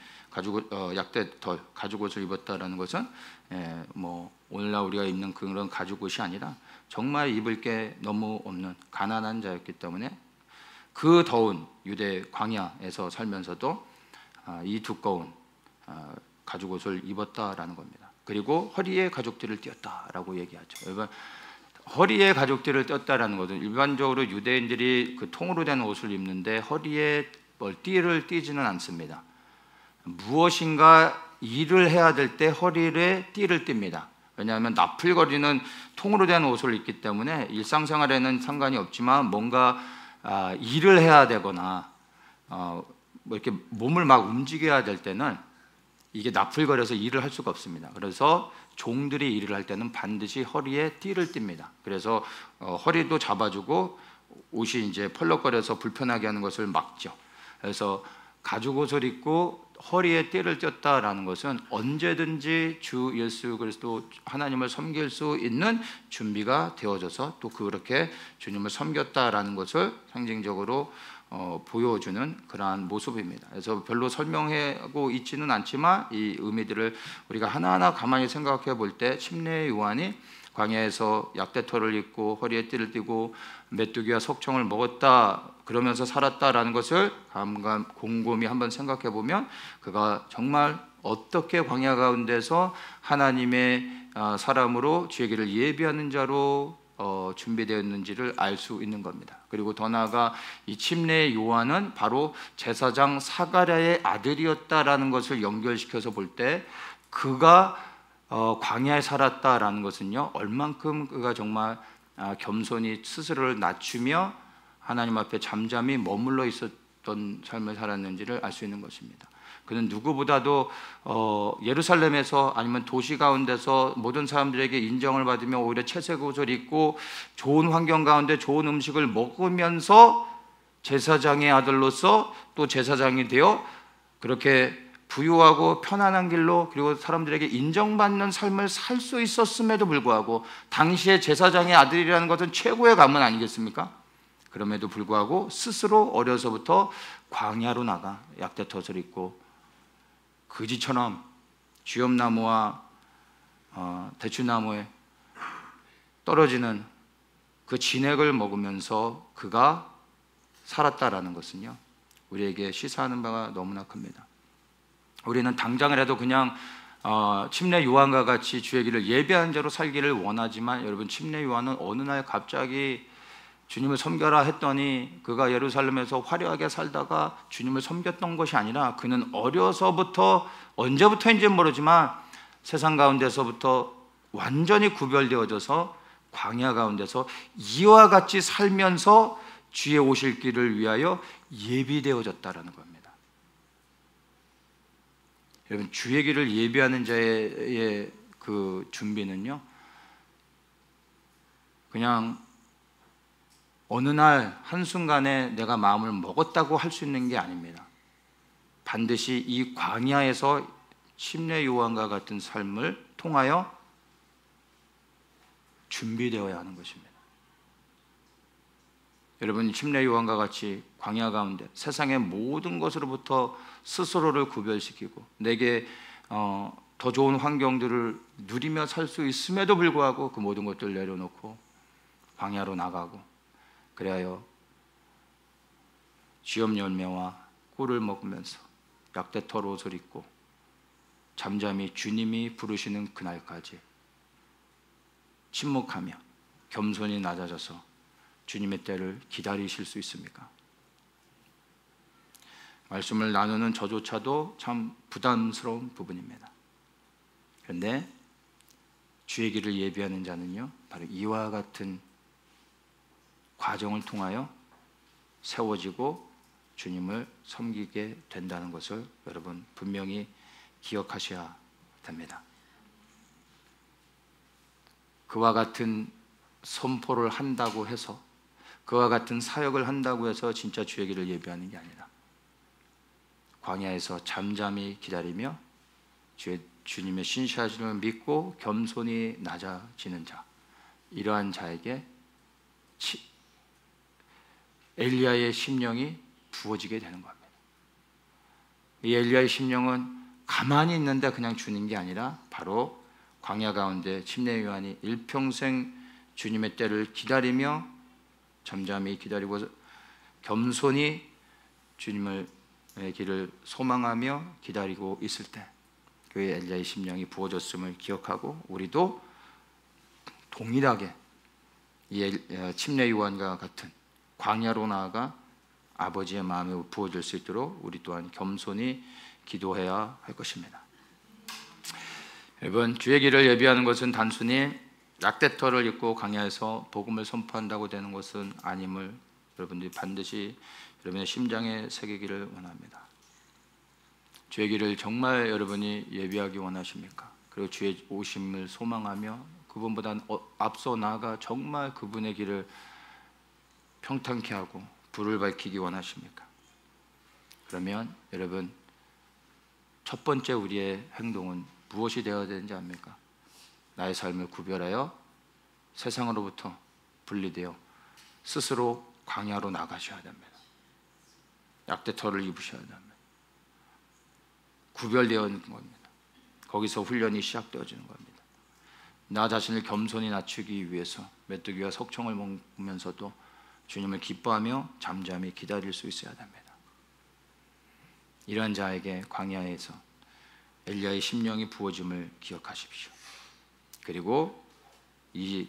Speaker 1: 약대털, 가죽옷을 입었다라는 것은 오늘날 우리가 입는 그런 가죽옷이 아니라 정말 입을 게 너무 없는 가난한 자였기 때문에 그 더운 유대 광야에서 살면서도 이 두꺼운 가죽옷을 입었다라는 겁니다. 그리고 허리에 가죽띠를 띄었다라고 얘기하죠. 여러분, 허리에 가죽띠를 띄었다라는 것은 일반적으로 유대인들이 그 통으로 된 옷을 입는데 허리에 띠를 띄지는 않습니다. 무엇인가 일을 해야 될 때 허리에 띠를 띱니다. 왜냐하면 나풀거리는 통으로 된 옷을 입기 때문에 일상생활에는 상관이 없지만 뭔가 일을 해야 되거나 이렇게 몸을 막 움직여야 될 때는 이게 나풀거려서 일을 할 수가 없습니다. 그래서 종들이 일을 할 때는 반드시 허리에 띠를 띱니다. 그래서 허리도 잡아주고 옷이 이제 펄럭거려서 불편하게 하는 것을 막죠. 그래서 가죽옷을 입고 허리에 띠를 띄었다라는 것은 언제든지 주 예수 그리스도 하나님을 섬길 수 있는 준비가 되어져서 또 그렇게 주님을 섬겼다라는 것을 상징적으로 보여주는 그러한 모습입니다. 그래서 별로 설명하고 있지는 않지만 이 의미들을 우리가 하나하나 가만히 생각해 볼 때 침례 요한이 광야에서 약대털을 입고 허리에 띠를 띠고 메뚜기와 석청을 먹었다 그러면서 살았다라는 것을 곰곰이 한번 생각해 보면 그가 정말 어떻게 광야 가운데서 하나님의 사람으로 주의 길을 예비하는 자로 준비되었는지를 알 수 있는 겁니다. 그리고 더 나아가 이 침례 요한은 바로 제사장 사가랴의 아들이었다라는 것을 연결시켜서 볼 때 그가 광야에 살았다라는 것은요, 얼만큼 그가 정말 겸손히 스스로를 낮추며 하나님 앞에 잠잠히 머물러 있었던 삶을 살았는지를 알 수 있는 것입니다. 그는 누구보다도 예루살렘에서 아니면 도시 가운데서 모든 사람들에게 인정을 받으며 오히려 채색 옷을 입고 좋은 환경 가운데 좋은 음식을 먹으면서 제사장의 아들로서 또 제사장이 되어 그렇게 부유하고 편안한 길로 그리고 사람들에게 인정받는 삶을 살 수 있었음에도 불구하고, 당시에 제사장의 아들이라는 것은 최고의 가문 아니겠습니까? 그럼에도 불구하고 스스로 어려서부터 광야로 나가 약대텄을 입고 거지처럼 쥐엄나무와 대추나무에 떨어지는 그 진액을 먹으면서 그가 살았다라는 것은요, 우리에게 시사하는 바가 너무나 큽니다. 우리는 당장이라도 그냥 침례 요한과 같이 주의 길을 예배한 자로 살기를 원하지만, 여러분, 침례 요한은 어느 날 갑자기 주님을 섬겨라 했더니 그가 예루살렘에서 화려하게 살다가 주님을 섬겼던 것이 아니라, 그는 어려서부터, 언제부터인지는 모르지만 세상 가운데서부터 완전히 구별되어져서 광야 가운데서 이와 같이 살면서 주의 오실 길을 위하여 예비되어졌다라는 겁니다. 여러분, 주의 길을 예비하는 자의 그 준비는요, 그냥 어느 날 한순간에 내가 마음을 먹었다고 할 수 있는 게 아닙니다. 반드시 이 광야에서 침례 요한과 같은 삶을 통하여 준비되어야 하는 것입니다. 여러분, 침례 요한과 같이 광야 가운데 세상의 모든 것으로부터 스스로를 구별시키고 내게 더 좋은 환경들을 누리며 살 수 있음에도 불구하고 그 모든 것들을 내려놓고 광야로 나가고, 그리하여 쥐염 열매와 꿀을 먹으면서 약대털 옷을 입고 잠잠히 주님이 부르시는 그날까지 침묵하며 겸손히 낮아져서 주님의 때를 기다리실 수 있습니까? 말씀을 나누는 저조차도 참 부담스러운 부분입니다. 그런데 주의 길을 예비하는 자는요, 바로 이와 같은 과정을 통하여 세워지고 주님을 섬기게 된다는 것을 여러분 분명히 기억하셔야 됩니다. 그와 같은 선포를 한다고 해서, 그와 같은 사역을 한다고 해서 진짜 주의 길을 예비하는 게 아니라 광야에서 잠잠히 기다리며 주님의 신실하심을 믿고 겸손히 낮아지는 자, 이러한 자에게 엘리야의 심령이 부어지게 되는 겁니다. 이 엘리야의 심령은 가만히 있는데 그냥 주는 게 아니라 바로 광야 가운데 침례 요한이 일평생 주님의 때를 기다리며 잠잠히 기다리고 겸손히 주님의 길을 소망하며 기다리고 있을 때 그 엘리야의 심령이 부어졌음을 기억하고, 우리도 동일하게 이 침례 요한과 같은 광야로 나아가 아버지의 마음에 부어질 수 있도록 우리 또한 겸손히 기도해야 할 것입니다. 여러분, 주의 길을 예비하는 것은 단순히 약대털을 입고 광야에서 복음을 선포한다고 되는 것은 아님을 여러분들이 반드시 여러분의 심장에 새기기를 원합니다. 주의 길을 정말 여러분이 예비하기 원하십니까? 그리고 주의 오심을 소망하며 그분보다 앞서 나아가 정말 그분의 길을 평탄케 하고 불을 밝히기 원하십니까? 그러면 여러분, 첫 번째 우리의 행동은 무엇이 되어야 되는지 압니까? 나의 삶을 구별하여 세상으로부터 분리되어 스스로 광야로 나가셔야 됩니다. 약대털을 입으셔야 됩니다. 구별되어 있는 겁니다. 거기서 훈련이 시작되어지는 겁니다. 나 자신을 겸손히 낮추기 위해서 메뚜기와 석청을 먹으면서도 주님을 기뻐하며 잠잠히 기다릴 수 있어야 됩니다. 이러한 자에게 광야에서 엘리야의 심령이 부어짐을 기억하십시오. 그리고 이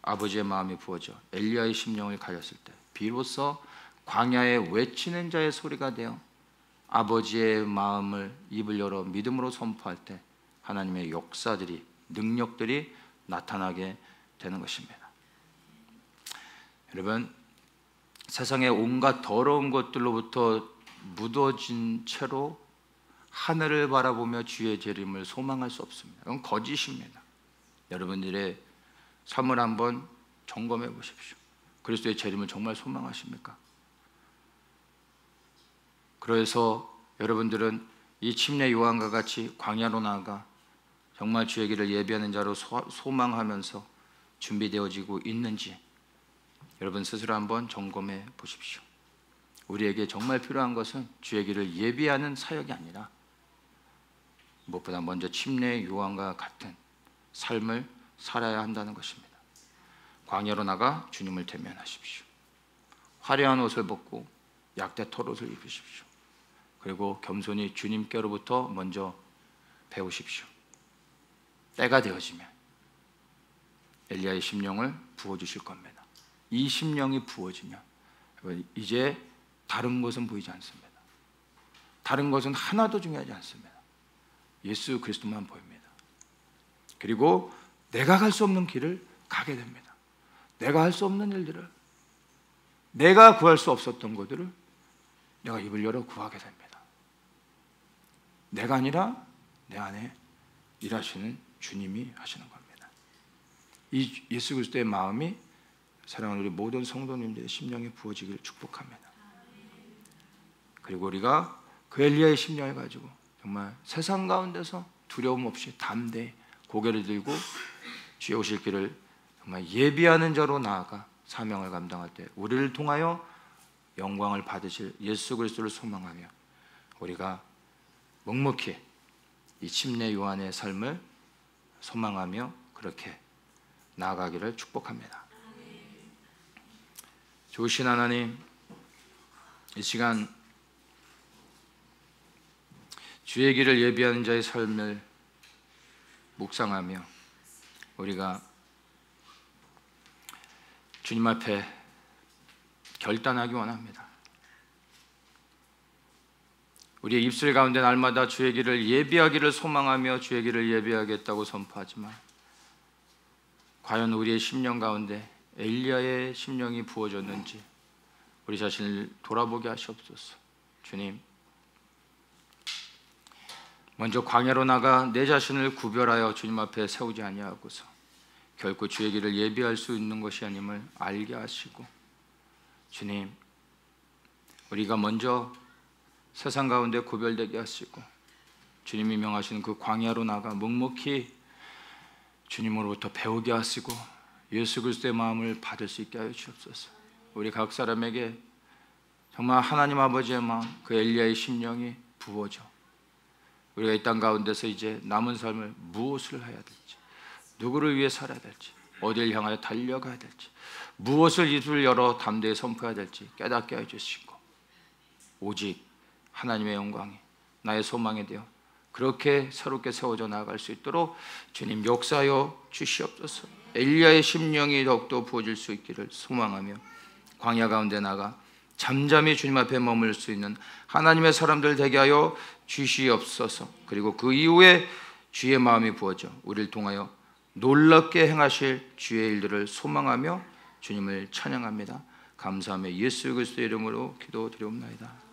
Speaker 1: 아버지의 마음이 부어져 엘리야의 심령을 가졌을 때 비로소 광야에 외치는 자의 소리가 되어 아버지의 마음을 입을 열어 믿음으로 선포할 때 하나님의 역사들이, 능력들이 나타나게 되는 것입니다. 여러분, 세상의 온갖 더러운 것들로부터 묻어진 채로 하늘을 바라보며 주의 재림을 소망할 수 없습니다. 그건 거짓입니다. 여러분들의 삶을 한번 점검해 보십시오. 그리스도의 재림을 정말 소망하십니까? 그래서 여러분들은 이 침례 요한과 같이 광야로 나아가 정말 주의 길을 예비하는 자로 소망하면서 준비되어지고 있는지 여러분 스스로 한번 점검해 보십시오. 우리에게 정말 필요한 것은 주의 길을 예비하는 사역이 아니라 무엇보다 먼저 침례 요한과 같은 삶을 살아야 한다는 것입니다. 광야로 나가 주님을 대면하십시오. 화려한 옷을 벗고 약대 털옷을 입으십시오. 그리고 겸손히 주님께로부터 먼저 배우십시오. 때가 되어지면 엘리야의 심령을 부어주실 겁니다. 이 심령이 부어지면 이제 다른 것은 보이지 않습니다. 다른 것은 하나도 중요하지 않습니다. 예수 그리스도만 보입니다. 그리고 내가 갈 수 없는 길을 가게 됩니다. 내가 할 수 없는 일들을, 내가 구할 수 없었던 것들을 내가 입을 열어 구하게 됩니다. 내가 아니라
Speaker 2: 내 안에 일하시는 주님이 하시는 겁니다. 이 예수 그리스도의 마음이 사랑하는 우리 모든 성도님들의 심령에 부어지기를 축복합니다. 그리고 우리가 그 엘리야의 심령을 가지고 정말 세상 가운데서 두려움 없이 담대히 고개를 들고 주의 오실 길을 정말 예비하는 자로 나아가 사명을 감당할 때 우리를 통하여 영광을 받으실 예수 그리스도를 소망하며 우리가 묵묵히 이 침례 요한의 삶을 소망하며 그렇게 나아가기를 축복합니다. 좋으신 하나님, 이 시간 주의 길을 예비하는 자의 삶을 묵상하며 우리가 주님 앞에 결단하기 원합니다. 우리의 입술 가운데 날마다 주의 길을 예비하기를 소망하며 주의 길을 예비하겠다고 선포하지만 과연 우리의 심령 가운데 엘리야의 심령이 부어졌는지 우리 자신을 돌아보게 하시옵소서. 주님, 먼저 광야로 나가 내 자신을 구별하여 주님 앞에 세우지 아니하고서 결코 주의 길을 예비할 수 있는 것이 아님을 알게 하시고, 주님, 우리가 먼저 세상 가운데 구별되게 하시고 주님이 명하시는 그 광야로 나가 묵묵히 주님으로부터 배우게 하시고 예수 그리스도의 마음을 받을 수 있게 하여 주옵소서. 우리 각 사람에게 정말 하나님 아버지의 마음, 그 엘리야의 심령이 부어져 우리가 이 땅 가운데서 이제 남은 삶을 무엇을 해야 될지, 누구를 위해 살아야 될지, 어디를 향하여 달려가야 될지, 무엇을 입을 열어 담대히 선포해야 될지 깨닫게 해주시고 오직 하나님의 영광이 나의 소망이 되어 그렇게 새롭게 세워져 나아갈 수 있도록 주님 역사하여 주시옵소서. 엘리야의 심령이 더욱더 부어질 수 있기를 소망하며 광야 가운데 나가 잠잠히 주님 앞에 머물 수 있는 하나님의 사람들 되게 하여 주시옵소서. 그리고 그 이후에 주의 마음이 부어져 우리를 통하여 놀랍게 행하실 주의 일들을 소망하며 주님을 찬양합니다. 감사하며 예수 그리스도의 이름으로 기도드리옵나이다.